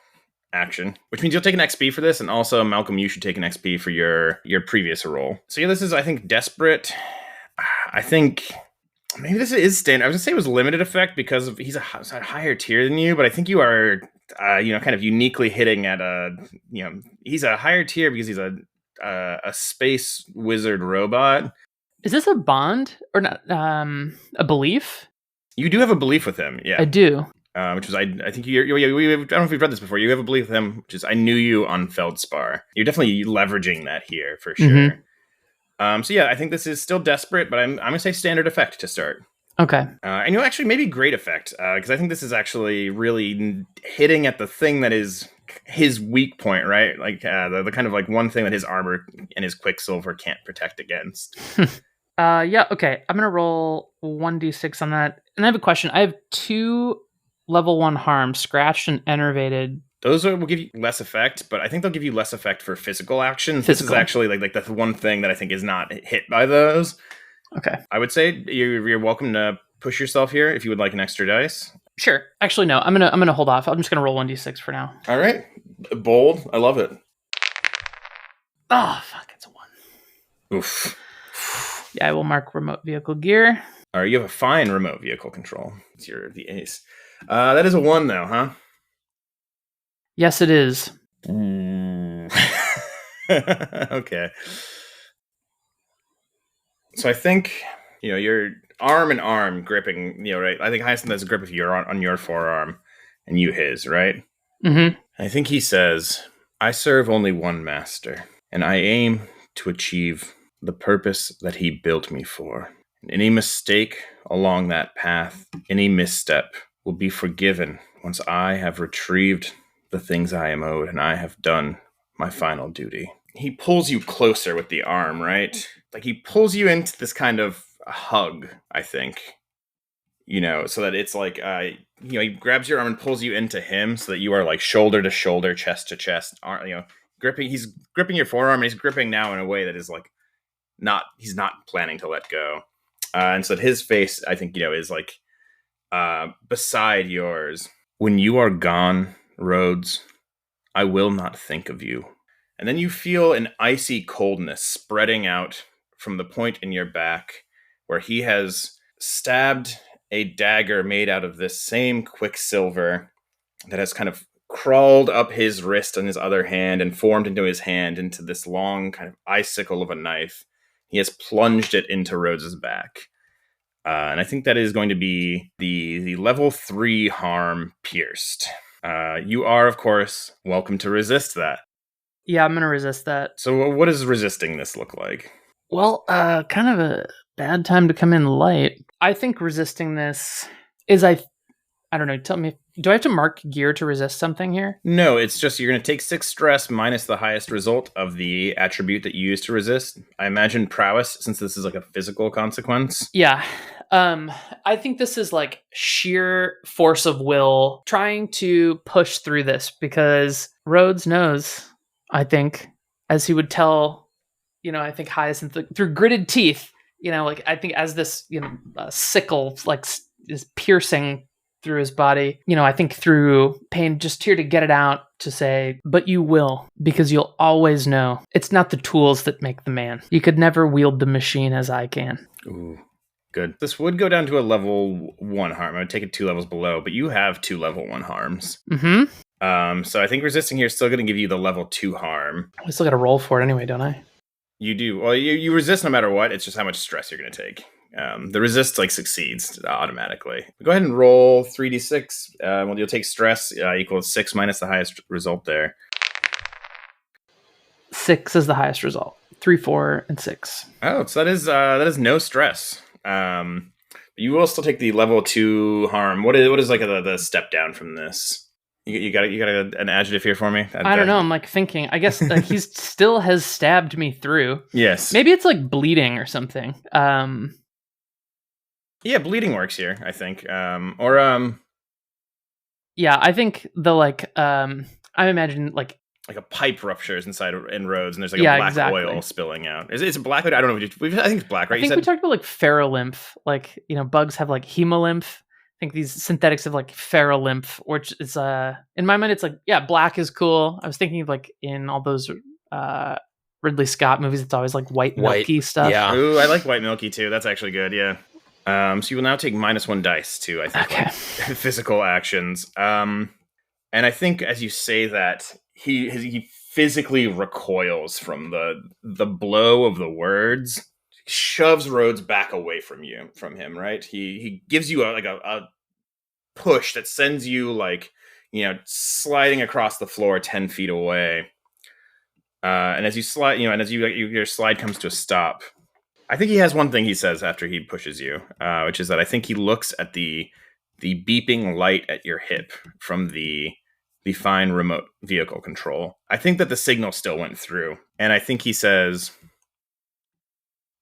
A: action, which means you'll take an XP for this. And also, Malcolm, you should take an XP for your previous roll. So yeah, this is, I think, desperate. I think maybe this is standard. I was going to say it was limited effect because he's a higher tier than you, but I think you are, kind of uniquely hitting at he's a higher tier because he's a space wizard robot.
B: Is this a bond or not? A belief?
A: You do have a belief with him, yeah.
B: I do.
A: Which is, I think I don't know if we've read this before. You have a belief with him, which is, I knew you on Feldspar. You're definitely leveraging that here for sure.
B: Mm-hmm.
A: So yeah, I think this is still desperate, but I'm going to say standard effect to start.
B: Okay.
A: And actually maybe great effect, because I think this is actually really hitting at the thing that is his weak point, right? Like the kind of like one thing that his armor and his Quicksilver can't protect against.
B: Yeah, okay. I'm going to roll 1d6 on that. And I have a question. I have 2 level 1 harm, scratched and enervated.
A: Those will give you less effect, but I think they'll give you less effect for physical actions. This is actually like the one thing that I think is not hit by those.
B: Okay.
A: I would say you're welcome to push yourself here if you would like an extra dice.
B: Sure. Actually, no. I'm gonna hold off. I'm just gonna roll 1d6 for now.
A: All right. Bold. I love it.
B: Oh, fuck. It's a 1.
A: Oof.
B: Yeah, I will mark remote vehicle gear.
A: All right. You have a fine remote vehicle control. It's the ace. That is a 1 though, huh?
B: Yes, it is.
A: Okay. So I think, you're arm in arm gripping, right? I think Hyacinth has a grip of on your forearm and you his, right?
B: Mm-hmm.
A: I think he says, I serve only one master, and I aim to achieve the purpose that he built me for. Any mistake along that path, any misstep will be forgiven once I have retrieved the things I am owed and I have done my final duty. He pulls you closer with the arm, right? Like he pulls you into this kind of hug, I think. So that it's like, he grabs your arm and pulls you into him so that you are like shoulder to shoulder, chest to chest, gripping. He's gripping your forearm and he's gripping now in a way that is like, he's not planning to let go. And so that his face, I think, is like, beside yours. When you are gone, Rhodes, I will not think of you. And then you feel an icy coldness spreading out from the point in your back where he has stabbed a dagger made out of this same Quicksilver that has kind of crawled up his wrist on his other hand and formed into his hand into this long kind of icicle of a knife. He has plunged it into Rhodes's back. And I think that is going to be the level 3 harm pierced. You are, of course, welcome to resist that.
B: Yeah, I'm going to resist that.
A: So what does resisting this look like?
B: Well, kind of a bad time to come in light. I think resisting this is I don't know. Tell me, do I have to mark gear to resist something here?
A: No, it's just you're going to take 6 stress minus the highest result of the attribute that you use to resist. I imagine prowess, since this is like a physical consequence.
B: Yeah. I think this is like sheer force of will trying to push through this because Rhodes knows, I think, as he would tell, I think Hyacinth through gritted teeth, like I think as this, sickle like is piercing through his body, I think through pain, just here to get it out to say, but you will, because you'll always know it's not the tools that make the man. You could never wield the machine as I can.
A: Ooh, good. This would go down to a level 1 harm. I would take it 2 levels below, but you have 2 level 1 harms.
B: Mm-hmm.
A: So I think resisting here is still going to give you the level 2 harm.
B: I still got to roll for it anyway, don't I?
A: You do. Well, you resist no matter what. It's just how much stress you're going to take. The resist succeeds automatically. Go ahead and roll 3d6. Well, you'll take stress equals 6 minus the highest result there.
B: 6 is the highest result. 3, 4, and 6.
A: Oh, so that is no stress. You will still take the level 2 harm. What is like the step down from this? You got an adjective here for me?
B: I don't know. I'm like thinking. I guess he still has stabbed me through.
A: Yes.
B: Maybe it's like bleeding or something.
A: Yeah, bleeding works here, I think.
B: Yeah, I think I imagine like
A: a pipe ruptures inside in Rhodes, and there's like a black oil spilling out. Is it black? I don't know. I think it's black, right?
B: I think we talked about like ferrolymph. Like bugs have like hemolymph. I think these synthetics have like ferrolymph, which is in my mind it's like black is cool. I was thinking of like in all those Ridley Scott movies, it's always like white milky stuff.
C: Yeah.
A: Ooh, I like white milky too. That's actually good. Yeah. So you will now take -1 dice to, I think, like, physical actions. And I think as you say that, he physically recoils from the blow of the words, shoves Rhodes back away from him, right? He gives you a push that sends you sliding across the floor 10 feet away. And as you slide, and as your slide comes to a stop, I think he has one thing he says after he pushes you, which is that I think he looks at the beeping light at your hip from the fine remote vehicle control. I think that the signal still went through, and I think he says,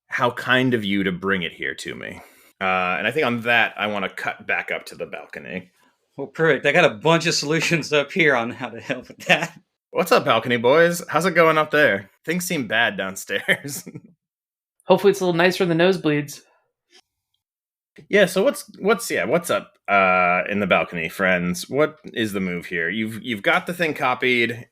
A: "How kind of you to bring it here to me." And I think on that, I want to cut back up to the balcony.
D: Well, perfect. I got a bunch of solutions up here on how to help with that.
A: What's up, balcony boys? How's it going up there? Things seem bad downstairs.
B: Hopefully it's a little nicer than the nosebleeds.
A: Yeah, so what's up in the balcony, friends? What is the move here? You've got the thing copied.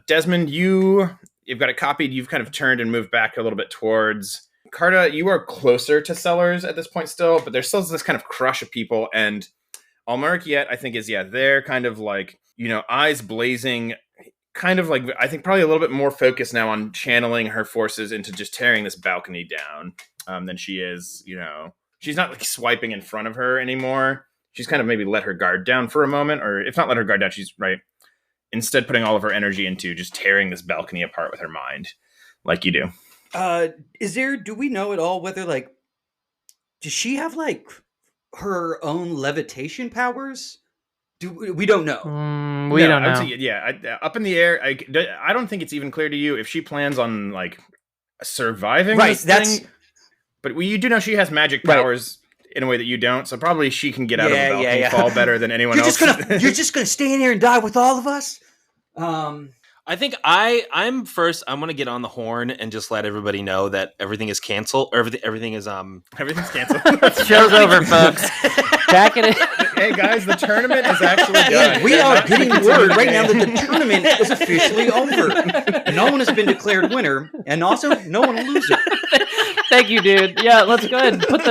A: Desmond, you've got it copied. You've kind of turned and moved back a little bit towards Carta. You are closer to Sellers at this point still, but there's still this kind of crush of people, and Almeric yet, I think, is they're kind of like, eyes blazing, kind of like, I think probably a little bit more focused now on channeling her forces into just tearing this balcony down than she is, she's not like swiping in front of her anymore. She's kind of maybe let her guard down for a moment, or if not let her guard down, she's right. Instead putting all of her energy into just tearing this balcony apart with her mind, like you do.
D: Do we know at all whether does she have her own levitation powers? We don't know.
B: We don't know.
A: Up in the air. I don't think it's even clear to you if she plans on surviving.
D: Right.
A: This thing. But you do know she has magic powers in a way that you don't. So probably she can get out of the balcony fall better than anyone else.
D: You're just gonna stay in here and die with all of us.
C: I think I'm first. I'm gonna get on the horn and just let everybody know that everything is canceled. Or everything is
A: everything's canceled.
B: Show's over, folks. Back it.
A: Hey guys, the tournament is actually done.
D: We are getting word right now that the tournament is officially over. No one has been declared winner, and also no one loser.
B: Thank you, dude. Yeah, let's go ahead and put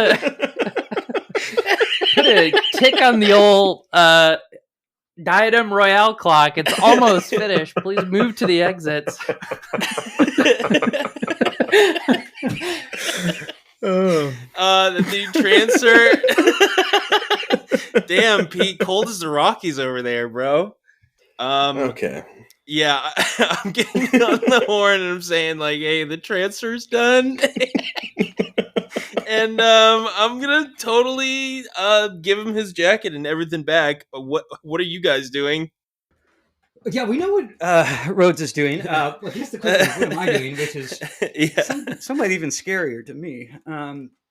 B: a tick on the old Diadem Royale clock. It's almost finished. Please move to the exits.
C: The transfer. Damn, Pete, cold as the Rockies over there, bro.
A: Okay.
C: Yeah, I'm getting on the horn and I'm saying hey, the transfer's done. And I'm gonna totally give him his jacket and everything back. What are you guys doing?
D: Yeah, we know what Rhodes is doing. Well, here's the question: what am I doing? Which is somewhat even scarier to me.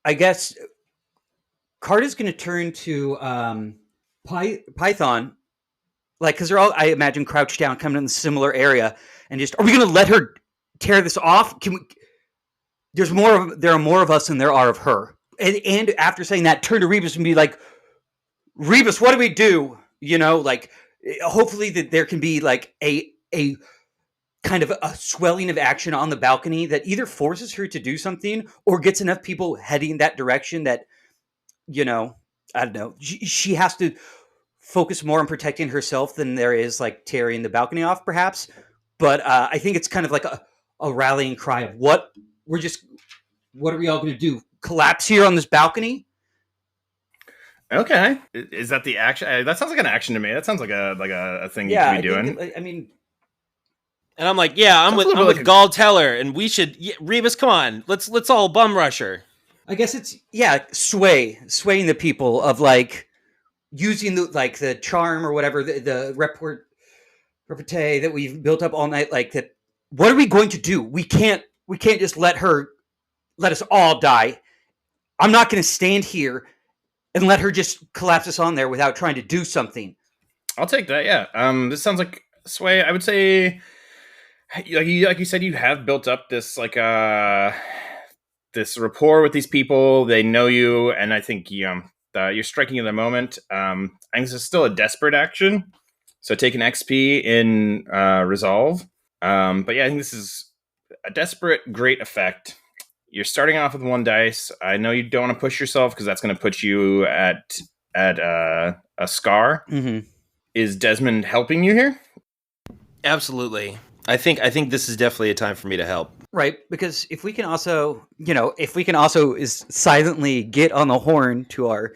D: I guess Carta's going to turn to Python, like because they're all, I imagine, crouched down, coming in a similar area, and just, are we going to let her tear this off? Can we? There are more of us than there are of her. And after saying that, turn to Rebus and be like, Rebus, what do we do? Like, hopefully that there can be like a kind of a swelling of action on the balcony that either forces her to do something or gets enough people heading that direction that, I don't know, she has to focus more on protecting herself than there is like tearing the balcony off, perhaps. But I think it's kind of like a rallying cry of what are we all going to do? Collapse here on this balcony?
A: Okay, is that the action? That sounds like an action to me. That sounds like a thing you could be doing.
C: And I'm like, I'm with Gall Teller, and we should, Rebus, come on, let's all bum rush her.
D: I guess it's swaying the people of like using the charm or whatever, the repartee that we've built up all night. Like that, what are we going to do? We can't just let us all die. I'm not going to stand here and let her just collapse us on there without trying to do something.
A: I'll take that. Yeah. This sounds like sway. I would say, like you said, you have built up this this rapport with these people. They know you, and I think you're striking in the moment. I think this is still a desperate action, so take an XP in resolve. But yeah, I think this is a desperate, great effect. You're starting off with 1 dice. I know you don't want to push yourself because that's going to put you at a scar.
D: Mm-hmm.
A: Is Desmond helping you here?
C: Absolutely. I think this is definitely a time for me to help.
D: Right, because if we can also is silently get on the horn to our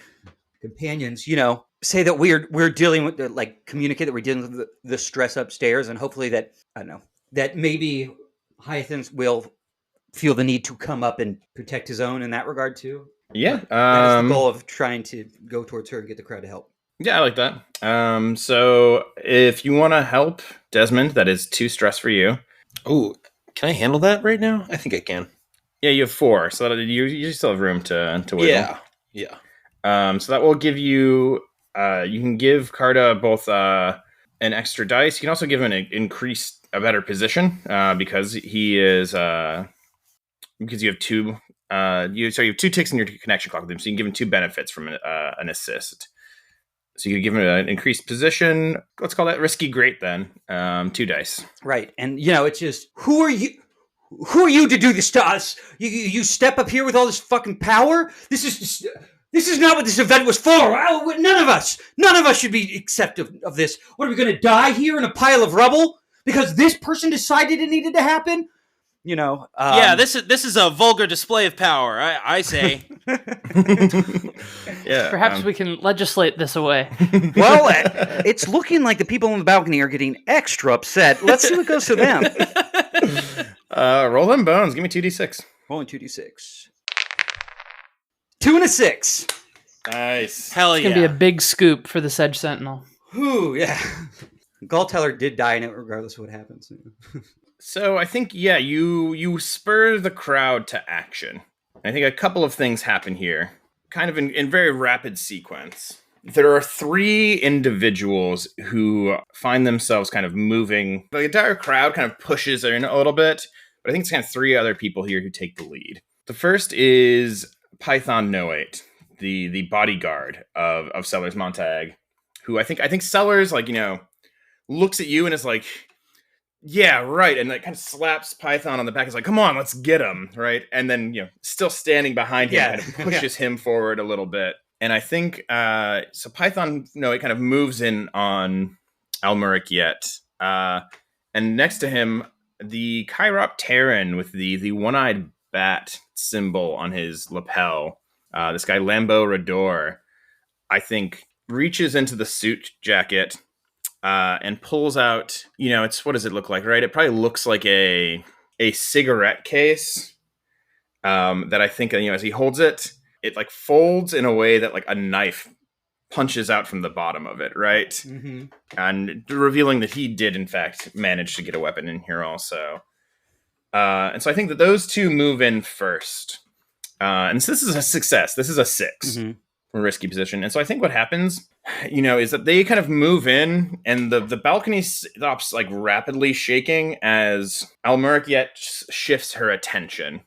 D: companions, say that we're dealing with communicate that we're dealing with the stress upstairs, and hopefully that, I don't know, that maybe Hyacinth will feel the need to come up and protect his own in that regard too.
A: Yeah,
D: that is the goal of trying to go towards her and get the crowd to help.
A: Yeah, I like that. So if you want to help Desmond, that is 2 stress for you.
C: Oh, can I handle that right now? I think I can.
A: Yeah, you have 4, so that you still have room to wiggle.
C: Yeah.
A: So that will give you. You can give Carta both an extra dice. You can also give him a better position because he is because you have 2. You have 2 ticks in your connection clock with him, so you can give him 2 benefits from an assist. So you could give him an increased position. Let's call that risky great then. 2 dice.
D: Right, and it's just, who are you? Who are you to do this to us? You step up here with all this fucking power? This is not what this event was for. None of us should be accepting of this. What, are we going to die here in a pile of rubble because this person decided it needed to happen?
C: This is a vulgar display of power, I say.
A: Yeah,
B: perhaps we can legislate this away.
D: Well, it's looking like the people on the balcony are getting extra upset. Let's see what goes to them.
A: Roll them bones. Give me 2d6.
D: Rolling 2d6. 2 and a 6.
A: Nice.
C: Hell
B: It's gonna be a big scoop for the Sedge Sentinel.
D: Whew, yeah. Gallteller did die in it regardless of what happens.
A: So I think, you spur the crowd to action. I think a couple of things happen here, kind of in very rapid sequence. There are 3 individuals who find themselves kind of moving. The entire crowd kind of pushes in a little bit, but I think it's kind of 3 other people here who take the lead. The first is Python No8, the bodyguard of Sellers Montag, who I think Sellers, looks at you and is like, yeah, right. And kind of slaps Python on the back. He's like, come on, let's get him. Right. And then, still standing behind him, kind of pushes him forward a little bit. And I think, so Python, it kind of moves in on Almuric yet. And next to him, the Chiropteran with the one-eyed bat symbol on his lapel. This guy, Lambo Rador, I think, reaches into the suit jacket and pulls out, it's, what does it look like, right? It probably looks like a cigarette case that I think, as he holds it, it like folds in a way that like a knife punches out from the bottom of it, right?
D: Mm-hmm.
A: And revealing that he did in fact manage to get a weapon in here also. And so I think that those two move in first. And so this is a success. This is a 6.
D: Mm-hmm.
A: Risky position. And so I think what happens, is that they kind of move in and the balcony stops like rapidly shaking as Almuric shifts her attention.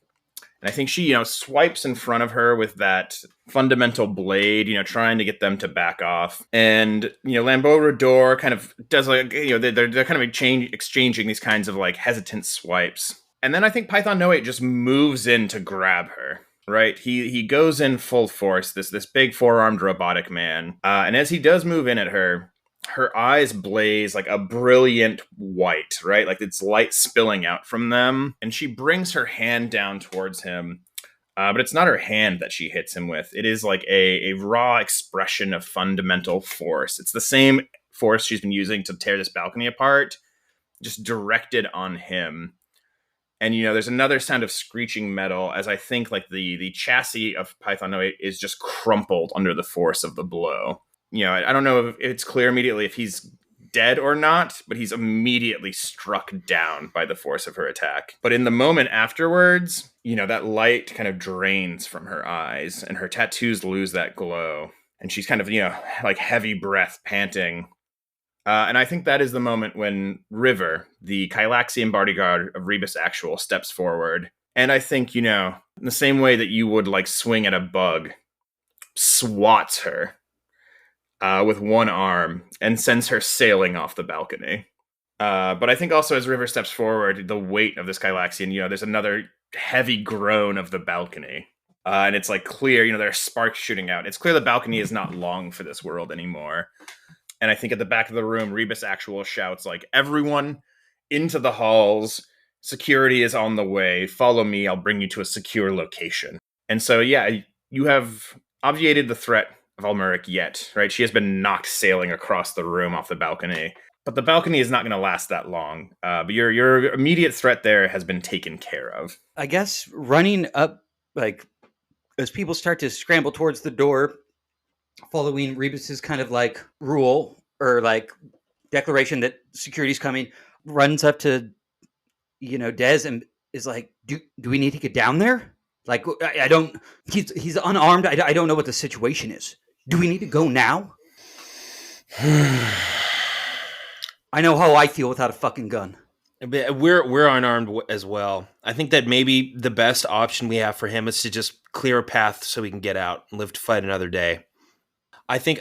A: And I think she, swipes in front of her with that fundamental blade, trying to get them to back off. And, Lambeau Redor kind of does like, they're kind of exchanging these kinds of like hesitant swipes. And then I think Python No 8 just moves in to grab her. Right, he goes in full force. This big 4-armed robotic man, and as he does move in at her eyes blaze like a brilliant white. Right, like it's light spilling out from them, and she brings her hand down towards him. But it's not her hand that she hits him with. It is like a raw expression of fundamental force. It's the same force she's been using to tear this balcony apart, just directed on him. And, there's another sound of screeching metal as I think like the chassis of Python No 8 is just crumpled under the force of the blow. I don't know if it's clear immediately if he's dead or not, but he's immediately struck down by the force of her attack. But in the moment afterwards, that light kind of drains from her eyes and her tattoos lose that glow. And she's kind of, like heavy breath panting. And I think that is the moment when River, the Kylaxian bodyguard of Rebus Actual, steps forward. And I think, in the same way that you would like swing at a bug, swats her with one arm and sends her sailing off the balcony. But I think also as River steps forward, the weight of this Kylaxian, there's another heavy groan of the balcony. And it's like clear, there are sparks shooting out. It's clear the balcony is not long for this world anymore. And I think at the back of the room, Rebus Actual shouts like, "Everyone into the halls. Security is on the way. Follow me. I'll bring you to a secure location." And so, yeah, you have obviated the threat of Almuric yet, right? She has been knocked sailing across the room off the balcony. But the balcony is not going to last that long. But your immediate threat there has been taken care of.
D: I guess running up, like, as people start to scramble towards the door, following Rebus's kind of like rule or like declaration that security's coming, runs up to, Dez and is like, do we need to get down there? Like, I don't, he's unarmed. I don't know what the situation is. Do we need to go now? I know how I feel without a fucking gun.
C: We're unarmed as well. I think that maybe the best option we have for him is to just clear a path so we can get out and live to fight another day. I think,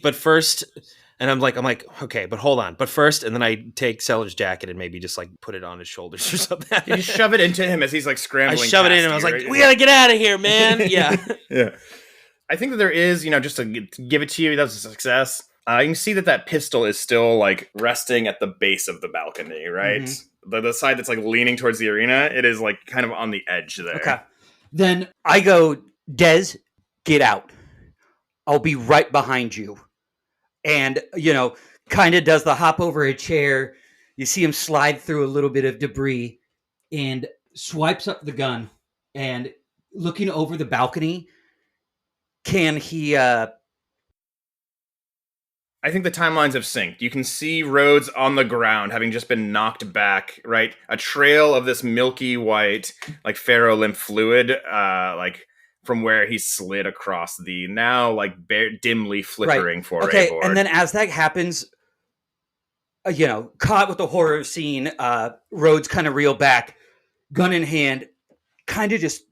C: but first, and I'm like, okay, but hold on. But first, and then I take Seller's jacket and maybe just like put it on his shoulders or something.
A: You just shove it into him as he's like scrambling.
C: I shove it in him. I was like, we gotta get out of here, man. Yeah.
A: Yeah. I think that there is, just to give it to you, that was a success. You can see that pistol is still like resting at the base of the balcony, right? Mm-hmm. The side that's like leaning towards the arena, it is like kind of on the edge there.
D: Okay. Then I go, Dez, get out. I'll be right behind you. And, kind of does the hop over a chair. You see him slide through a little bit of debris and swipes up the gun. And looking over the balcony, can he... I
A: think the timelines have synced. You can see Rhodes on the ground, having just been knocked back, right? A trail of this milky white, like ferrolymph fluid, like... from where he slid across the now like dimly flickering foray
D: okay,
A: board.
D: And then as that happens, caught with the horror scene, Rhodes kind of reel back, gun in hand, kind of just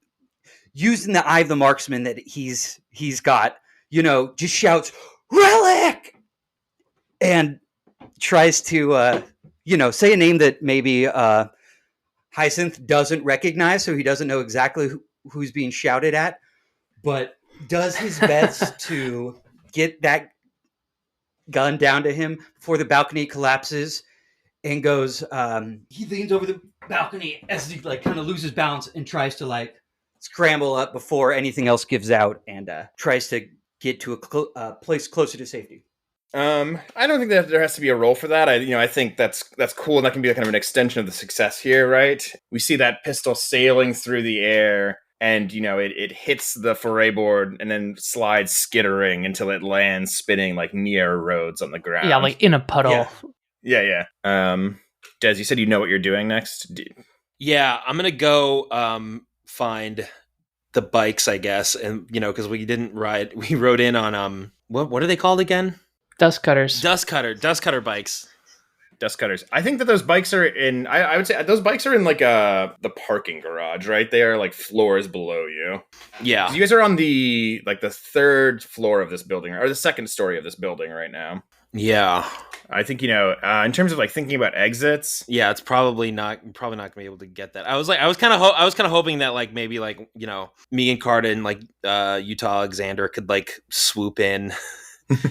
D: using the eye of the marksman that he's got, just shouts, "Relic!" and tries to, say a name that maybe Hyacinth doesn't recognize, so he doesn't know exactly who's being shouted at, but does his best to get that gun down to him before the balcony collapses, and goes, he leans over the balcony as he like kind of loses balance and tries to like scramble up before anything else gives out, and tries to get to a place closer to safety.
A: I don't think that there has to be a role for that. I think that's cool, and that can be kind of an extension of the success here, right? We see that pistol sailing through the air, and it hits the foray board and then slides skittering until it lands spinning like near roads on the ground.
B: Yeah, like in a puddle.
A: Yeah. Des, you said you know what you're doing next.
C: Yeah, I'm gonna go find the bikes, I guess, and because we didn't ride, we rode in on what are they called again?
B: Dust cutters.
C: Dust cutter bikes.
A: Dust cutters. I think that those bikes are in. I would say those bikes are in like the parking garage, right? They are like floors below you.
C: Yeah,
A: You guys are on the third floor of this building, or the second story of this building right now.
C: yeah.
A: I think in terms of like thinking about exits.
C: Yeah, it's probably not gonna be able to get that. I was kind of hoping that like maybe like me and Carta and like Utah Alexander could like swoop in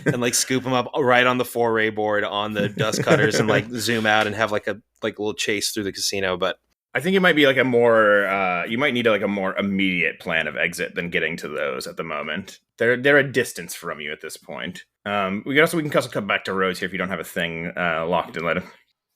C: and like scoop them up right on the foray board on the dust cutters and like zoom out and have like a little chase through the casino. But
A: I think it might be like a more you might need like a more immediate plan of exit than getting to those at the moment. They're a distance from you at this point. We can also come back to Rose here if you don't have a thing locked and let him.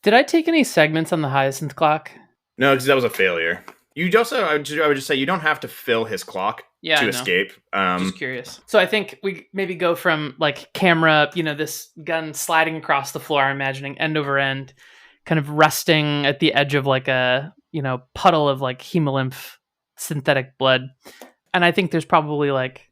B: Did I take any segments on the hyacinth clock?
A: No, because that was a failure. You also, I would just say you don't have to fill his clock to escape.
B: Just curious. So I think we maybe go from like camera, this gun sliding across the floor, I'm imagining end over end, kind of resting at the edge of like a, puddle of like hemolymph synthetic blood. And I think there's probably like,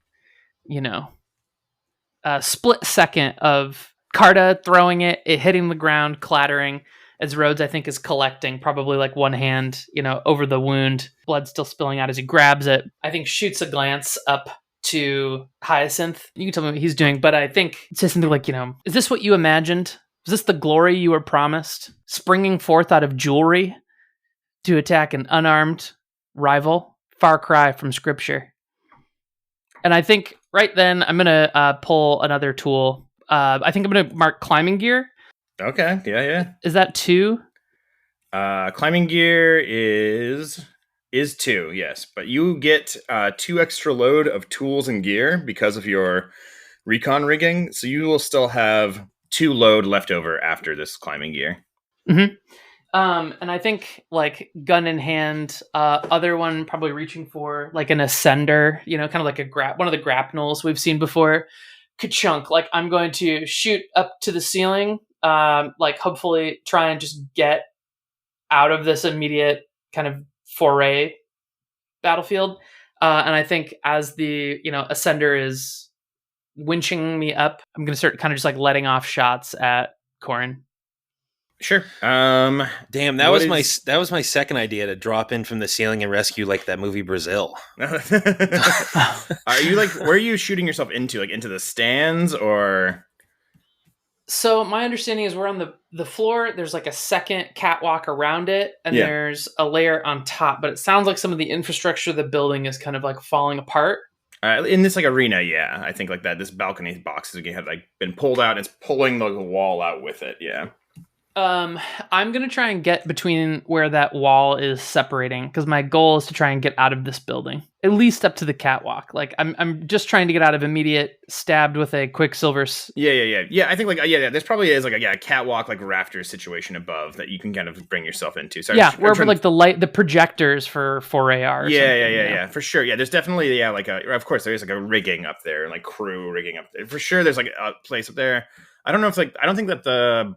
B: a split second of Carta throwing it hitting the ground, clattering, as Rhodes, I think, is collecting probably like one hand, over the wound, blood still spilling out as he grabs it. I think shoots a glance up to Hyacinth. You can tell me what he's doing, but I think it says something like, is this what you imagined? Was this the glory you were promised? Springing forth out of jewelry to attack an unarmed rival? Far cry from scripture. And I think right then I'm going to pull another tool. I think I'm going to mark climbing gear.
A: Okay, yeah.
B: Is that 2?
A: Climbing gear is 2, yes. But you get 2 extra load of tools and gear because of your recon rigging. So you will still have 2 load left over after this climbing gear.
B: Mm-hmm. And I think like gun in hand, other one probably reaching for like an ascender, kind of like one of the grapnels we've seen before. Ka-chunk, like I'm going to shoot up to the ceiling, like hopefully try and just get out of this immediate kind of foray battlefield. And I think as the, ascender is winching me up, I'm going to start kind of just like letting off shots at Corin.
A: Sure.
C: Damn, that was my second idea, to drop in from the ceiling and rescue like that movie Brazil.
A: Are you like, where are you shooting yourself into? Like into the stands or?
B: So my understanding is we're on the floor. There's like a second catwalk around it, and there's a layer on top. But it sounds like some of the infrastructure of the building is kind of like falling apart.
A: In this like arena, yeah, I think like that. This balcony box has like been pulled out, and it's pulling the wall out with it. Yeah.
B: I'm gonna try and get between where that wall is separating, because my goal is to try and get out of this building, at least up to the catwalk. Like I'm just trying to get out of immediate stabbed with a Quicksilver.
A: Yeah. I think like there's probably is like a catwalk like rafters situation above that you can kind of bring yourself into. Sorry,
B: wherever like the projectors for 4AR.
A: Yeah, for sure. Yeah, there's definitely of course there is like a rigging up there and like crew rigging up there for sure. There's like a place up there. I don't know if I don't think that the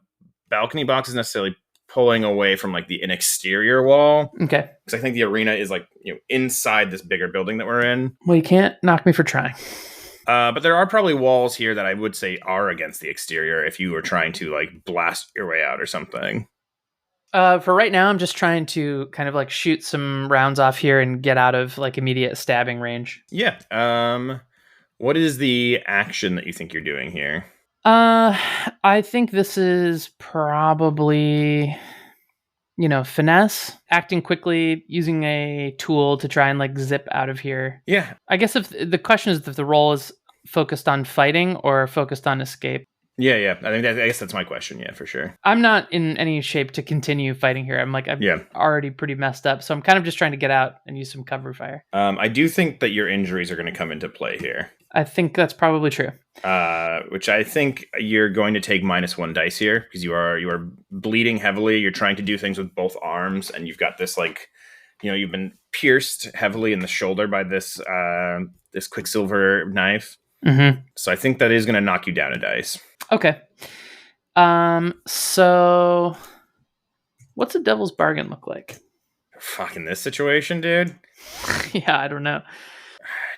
A: balcony box is necessarily pulling away from like an exterior wall.
B: Okay.
A: Because I think the arena is like, inside this bigger building that we're in.
B: Well, you can't knock me for trying.
A: But there are probably walls here that I would say are against the exterior if you were trying to like blast your way out or something.
B: For right now, I'm just trying to kind of like shoot some rounds off here and get out of like immediate stabbing range.
A: Yeah. What is the action that you think you're doing here?
B: I think this is probably, finesse, acting quickly, using a tool to try and like zip out of here.
A: Yeah.
B: I guess if the question is if the role is focused on fighting or focused on escape.
A: Yeah. I guess that's my question. Yeah, for sure.
B: I'm not in any shape to continue fighting here. I'm already pretty messed up. So I'm kind of just trying to get out and use some cover fire.
A: I do think that your injuries are going to come into play here.
B: I think that's probably true.
A: Which I think you're going to take -1 dice here because you are bleeding heavily. You're trying to do things with both arms, and you've got this you've been pierced heavily in the shoulder by this this Quicksilver knife.
B: Mm-hmm.
A: So I think that is going to knock you down a dice.
B: Okay. So what's a devil's bargain look like?
A: Fuck, in this situation, dude.
B: Yeah, I don't know.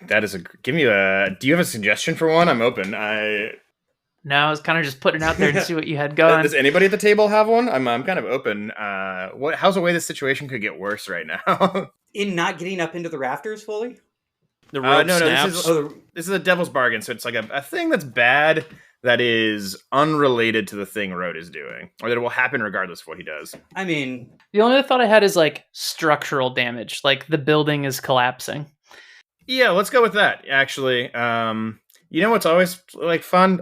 A: That is do you have a suggestion for one? I'm open.
B: No, I was kind of just putting it out there to see what you had going.
A: Does anybody at the table have one? I'm kind of open. How's the way this situation could get worse right now?
D: In not getting up into the rafters fully?
C: The rope
A: no,
C: snaps.
A: this is a devil's bargain, so it's like a thing that's bad that is unrelated to the thing Road is doing, or that it will happen regardless of what he does.
D: I mean,
B: the only thought I had is like structural damage, like the building is collapsing.
A: Yeah, let's go with that. Actually, you know what's always like fun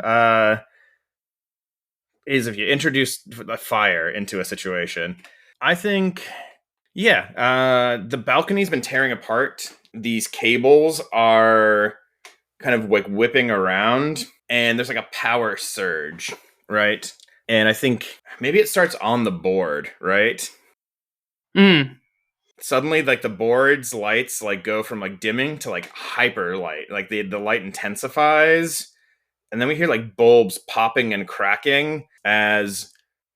A: is if you introduce a fire into a situation. I think, the balcony's been tearing apart. These cables are kind of like whipping around, and there's like a power surge, right? And I think maybe it starts on the board, right? Suddenly, like the board's lights like go from like dimming to like hyper light. Like the light intensifies, and then we hear like bulbs popping and cracking as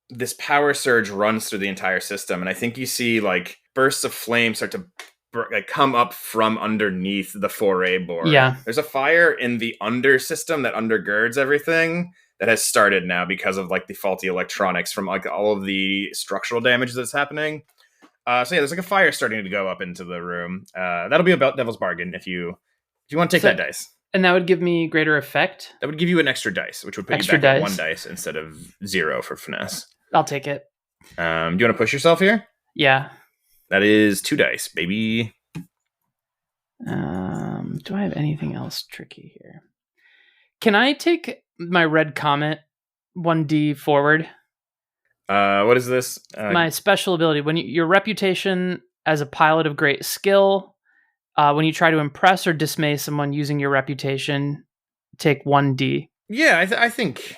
A: this power surge runs through the entire system. And I think you see like bursts of flame start to come up from underneath the foray board.
B: Yeah.
A: There's a fire in the under system that undergirds everything that has started now because of like the faulty electronics from like all of the structural damage that's happening. There's like a fire starting to go up into the room. That'll be about Devil's Bargain if you want to take that dice.
B: And that would give me greater effect?
A: That would give you an extra dice, which would put you back at 1 dice instead of 0 for finesse.
B: I'll take it.
A: Do you want to push yourself here?
B: Yeah.
A: That is 2 dice, baby.
B: Do I have anything else tricky here? Can I take my red comet 1d forward?
A: What is this?
B: My special ability. When your reputation as a pilot of great skill, when you try to impress or dismay someone using your reputation, take 1d.
A: Yeah, I think...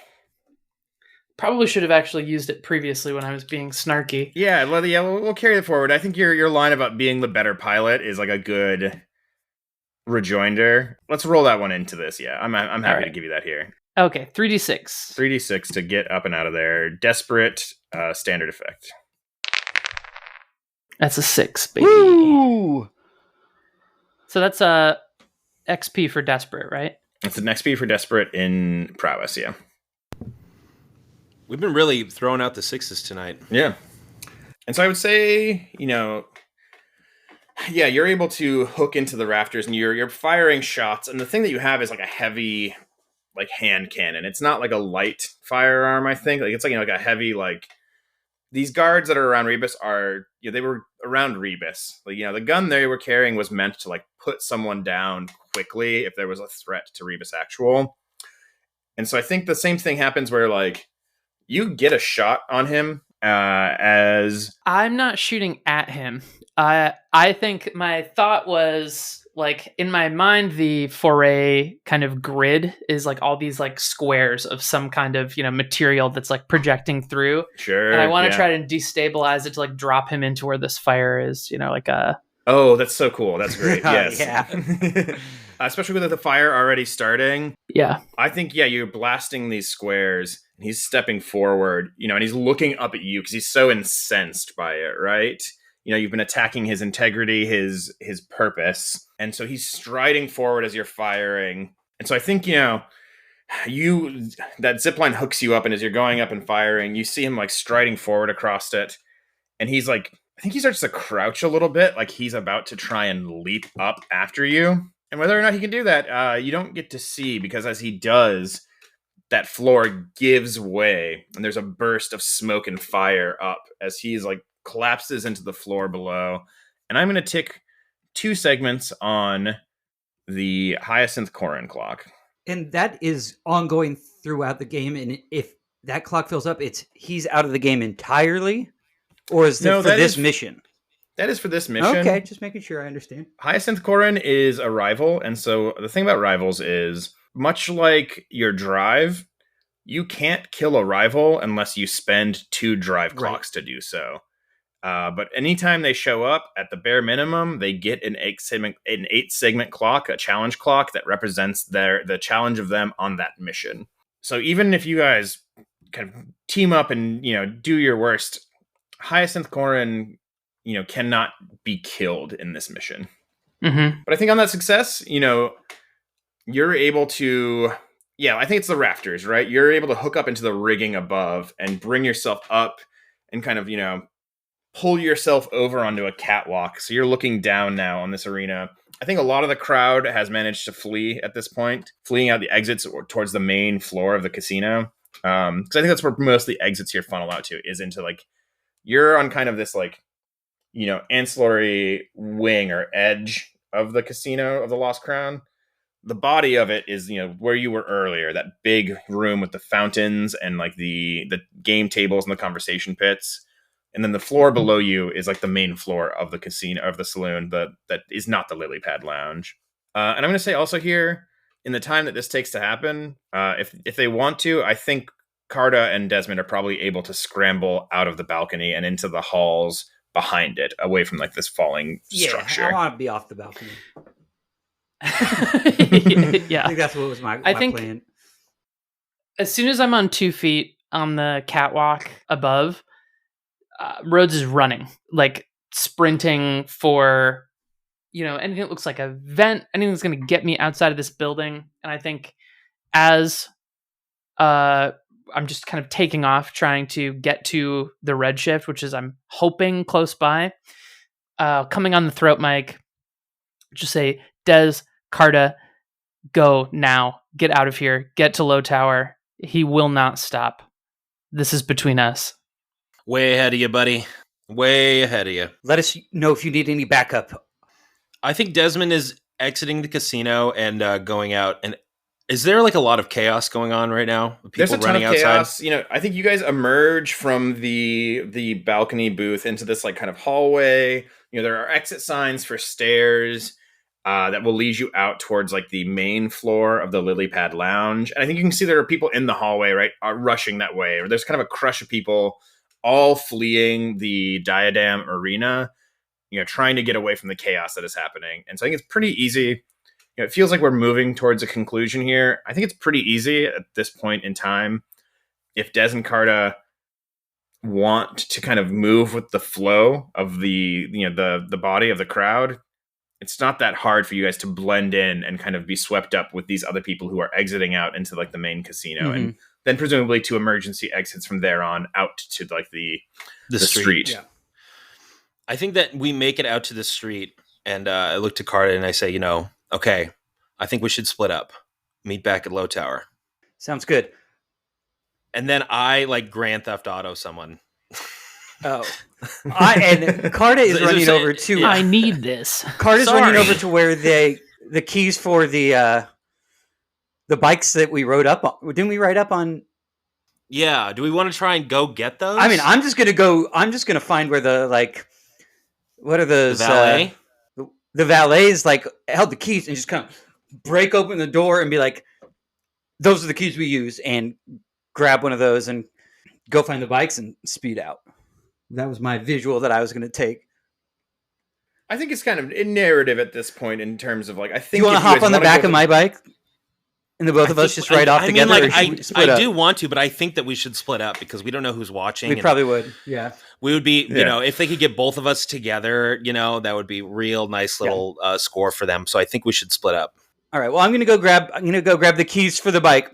B: Probably should have actually used it previously when I was being snarky.
A: Yeah, we'll carry it forward. I think your line about being the better pilot is like a good rejoinder. Let's roll that one into this. Yeah, I'm happy to give you that here.
B: Okay, 3d6.
A: 3d6 to get up and out of there. Desperate, standard effect.
B: That's a 6, baby.
C: Woo!
B: So that's a XP for desperate, right?
A: It's an XP for desperate in prowess, yeah.
C: We've been really throwing out the 6s tonight.
A: Yeah. And so I would say, you're able to hook into the rafters and you're firing shots. And the thing that you have is like a heavy like hand cannon. It's not like a light firearm, I think. Like it's like, like a heavy, like these guards that are around Rebus are, they were around Rebus. Like, the gun they were carrying was meant to like put someone down quickly if there was a threat to Rebus actual. And so I think the same thing happens where like you get a shot on him as...
B: I'm not shooting at him. I think my thought was like in my mind, the foray kind of grid is like all these like squares of some kind of, material that's like projecting through.
A: Sure.
B: And I want to try to destabilize it to like drop him into where this fire is, like a...
A: Oh, that's so cool. That's great. Yes.
D: Yeah.
A: Especially with the fire already starting.
B: Yeah.
A: I think, you're blasting these squares and he's stepping forward, and he's looking up at you because he's so incensed by it, right? You've been attacking his integrity, his purpose. And so he's striding forward as you're firing. And so I think, that zipline hooks you up, and as you're going up and firing, you see him like striding forward across it. And he's like, I think he starts to crouch a little bit, like he's about to try and leap up after you. And whether or not he can do that, you don't get to see, because as he does, that floor gives way, and there's a burst of smoke and fire up as he's like collapses into the floor below. And I'm going to tick 2 segments on the Hyacinth Corin clock.
D: And that is ongoing throughout the game. And if that clock fills up, he's out of the game entirely? Or is it for this mission?
A: That is for this mission.
D: Okay, just making sure I understand.
A: Hyacinth Corrin is a rival, and so the thing about rivals is, much like your drive, you can't kill a rival unless you spend 2 drive clocks to do so. But anytime they show up, at the bare minimum, they get an 8-segment clock, a challenge clock that represents the challenge of them on that mission. So even if you guys kind of team up and do your worst, Hyacinth Corrin cannot be killed in this mission.
B: Mm-hmm.
A: But I think on that success, you're able to, I think it's the rafters, right? You're able to hook up into the rigging above and bring yourself up and kind of, pull yourself over onto a catwalk. So you're looking down now on this arena. I think a lot of the crowd has managed to flee at this point, fleeing out the exits or towards the main floor of the casino. Because I think that's where most of the exits here funnel out to, is into you're on kind of this ancillary wing or edge of the casino of the Lost Crown. The body of it is, where you were earlier, that big room with the fountains and the game tables and the conversation pits. And then the floor below you is the main floor of the casino, of the saloon, that is not the Lily Pad Lounge. And I'm going to say also here, in the time that this takes to happen, if they want to, I think Carta and Desmond are probably able to scramble out of the balcony and into the halls behind it, away from this falling structure.
D: I want to be off the balcony.
B: Yeah,
D: I think that's what was my plan.
B: As soon as I'm on 2 feet on the catwalk above, Rhodes is running, sprinting for, anything that looks like a vent, anything that's going to get me outside of this building. And I think as I'm just kind of taking off, trying to get to the Redshift, which is, I'm hoping, close by, coming on the throat mic, just say, Des, Carta, go now. Get out of here. Get to Low Tower. He will not stop. This is between us.
C: Way ahead of you, buddy. Way ahead of you.
D: Let us know if you need any backup.
C: I think Desmond is exiting the casino and going out. And is there a lot of chaos going on right now? People
A: There's a ton
C: running
A: of chaos.
C: outside?
A: I think you guys emerge from the balcony booth into this kind of hallway. There are exit signs for stairs that will lead you out towards the main floor of the Lily Pad Lounge. And I think you can see there are people in the hallway, right, rushing that way. Or there's kind of a crush of people all fleeing the Diadem Arena, trying to get away from the chaos that is happening. And so I think it's pretty easy. It feels like we're moving towards a conclusion here. I think it's pretty easy at this point in time. If Des and Carta want to kind of move with the flow of the body of the crowd, it's not that hard for you guys to blend in and kind of be swept up with these other people who are exiting out into the main casino. And then presumably 2 emergency exits from there on out to the street.
C: Yeah. I think that we make it out to the street, and I look to Carta and I say, okay, I think we should split up. Meet back at Low Tower.
D: Sounds good.
C: And then I Grand Theft Auto someone.
D: Oh. And Carta is running over to...
B: Yeah. I need this.
D: Carta's running over to where the keys for the bikes that we rode up on. Didn't we ride up on?
C: Yeah. Do we want to try and go get those?
D: I mean, I'm just gonna find where the what are those?
C: The valet?
D: The valets held the keys and just kind of break open the door and be like, "Those are the keys we use," and grab one of those and go find the bikes and speed out. That was my visual that I was going to take.
A: I think it's kind of a narrative at this point in terms of I think
D: you want to hop on the back of my bike, and the both of us just ride off together.
C: I do want to, but I think that we should split up because we don't know who's watching.
D: We probably would. Yeah,
C: we would be. If they could get both of us together, that would be real nice little score for them. So I think we should split up.
D: All right. Well, I'm gonna go grab the keys for the bike.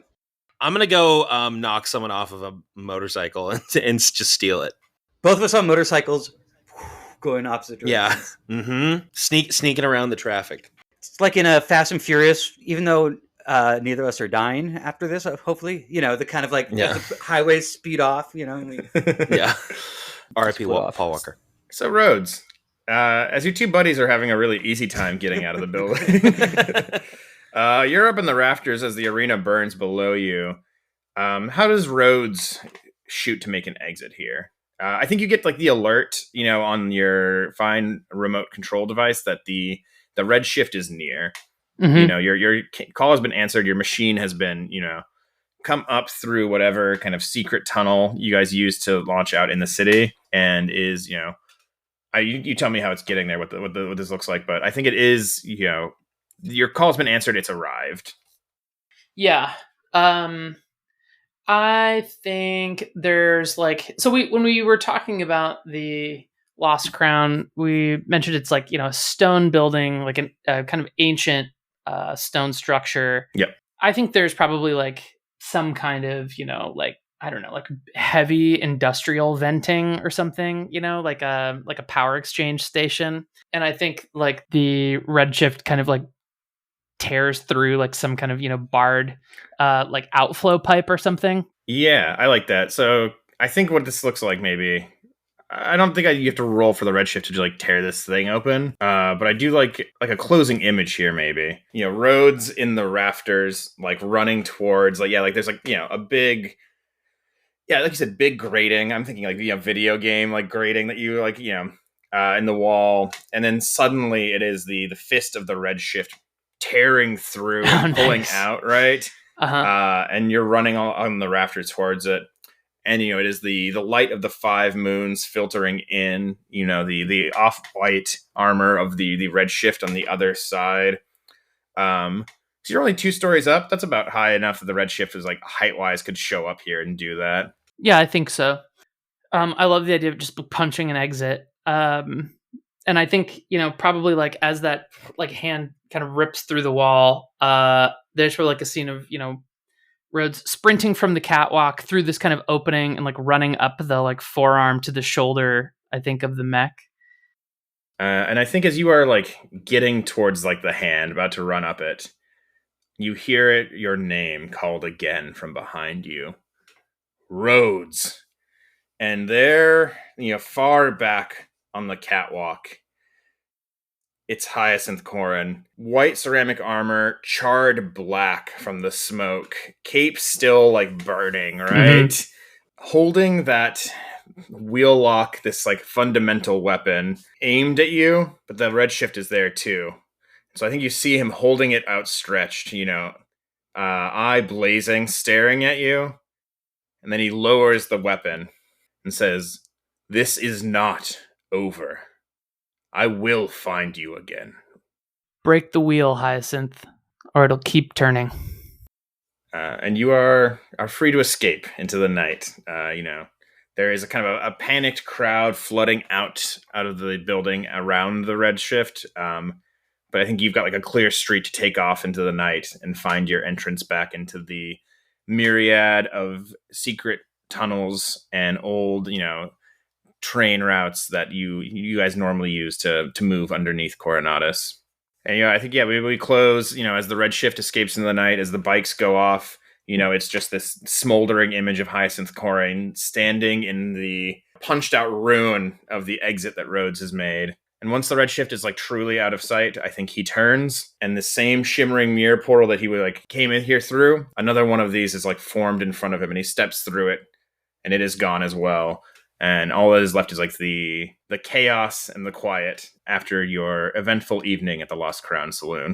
C: I'm gonna go knock someone off of a motorcycle and just steal it.
D: Both of us on motorcycles, going opposite directions.
C: Yeah. Mm-hmm. Sneaking around the traffic.
D: It's like in a Fast and Furious, even though neither of us are dying after this, hopefully. The kind of the highways speed off,
C: Yeah. R.I.P. Paul Walker.
A: So, Rhodes, as your 2 buddies are having a really easy time getting out of the building, you're up in the rafters as the arena burns below you. How does Rhodes shoot to make an exit here? I think you get like the alert, on your fine remote control device that the red shift is near.
B: Mm-hmm.
A: Your call has been answered. Your machine has been, come up through whatever kind of secret tunnel you guys use to launch out in the city, and is, you tell me how it's getting there, what this looks like, but I think it is, your call's been answered. It's arrived.
B: Yeah. I think there's like, so when we were talking about the Lost Crown, we mentioned it's like, a stone building, like a kind of ancient stone structure.
A: Yep.
B: I think there's probably like some kind of, like, I don't know, like heavy industrial venting or something, like a power exchange station. And I think like the redshift kind of like tears through like some kind of, barred like outflow pipe or something.
A: Yeah, I like that. So I think what this looks like, maybe, I don't think you have to roll for the redshift to like tear this thing open. But I do like a closing image here, maybe. Roads in the rafters, like running towards, like, yeah, like there's like, a big, yeah, like you said, big grating. I'm thinking like, video game like grating that you like, in the wall, and then suddenly it is the fist of the redshift tearing through and pulling out, right? And you're running on the rafters towards it. And, it is the light of the 5 moons filtering in, the off-white armor of the red shift on the other side. So you're only 2 stories up. That's about high enough that the red shift is like height-wise could show up here and do that.
B: Yeah, I think so. I love the idea of just punching an exit. And I think, probably like as that like hand kind of rips through the wall, there's for like a scene of, Rhodes sprinting from the catwalk through this kind of opening and like running up the like forearm to the shoulder, I think, of the mech.
A: And I think as you are like getting towards like the hand, about to run up it, you hear your name called again from behind you. Rhodes. And there, far back on the catwalk, it's Hyacinth Corrin. White ceramic armor, charred black from the smoke. Cape still like burning, right? Mm-hmm. Holding that wheel lock, this like fundamental weapon aimed at you, but the redshift is there too. So I think you see him holding it outstretched, eye blazing, staring at you. And then he lowers the weapon and says, "This is not over. I will find you again."
B: Break the wheel, Hyacinth, or it'll keep turning.
A: And you are free to escape into the night. There is a kind of a panicked crowd flooding out of the building around the redshift. But I think you've got like a clear street to take off into the night and find your entrance back into the myriad of secret tunnels and old, train routes that you guys normally use to move underneath Coronatus. And I think we close, as the red shift escapes into the night, as the bikes go off, it's just this smoldering image of Hyacinth Corrin standing in the punched out ruin of the exit that Rhodes has made. And once the red shift is like truly out of sight, I think he turns, and the same shimmering mirror portal that he like came in here through, another one of these is like formed in front of him, and he steps through it, and it is gone as well. And all that is left is like the chaos and the quiet after your eventful evening at the Lost Crown Saloon.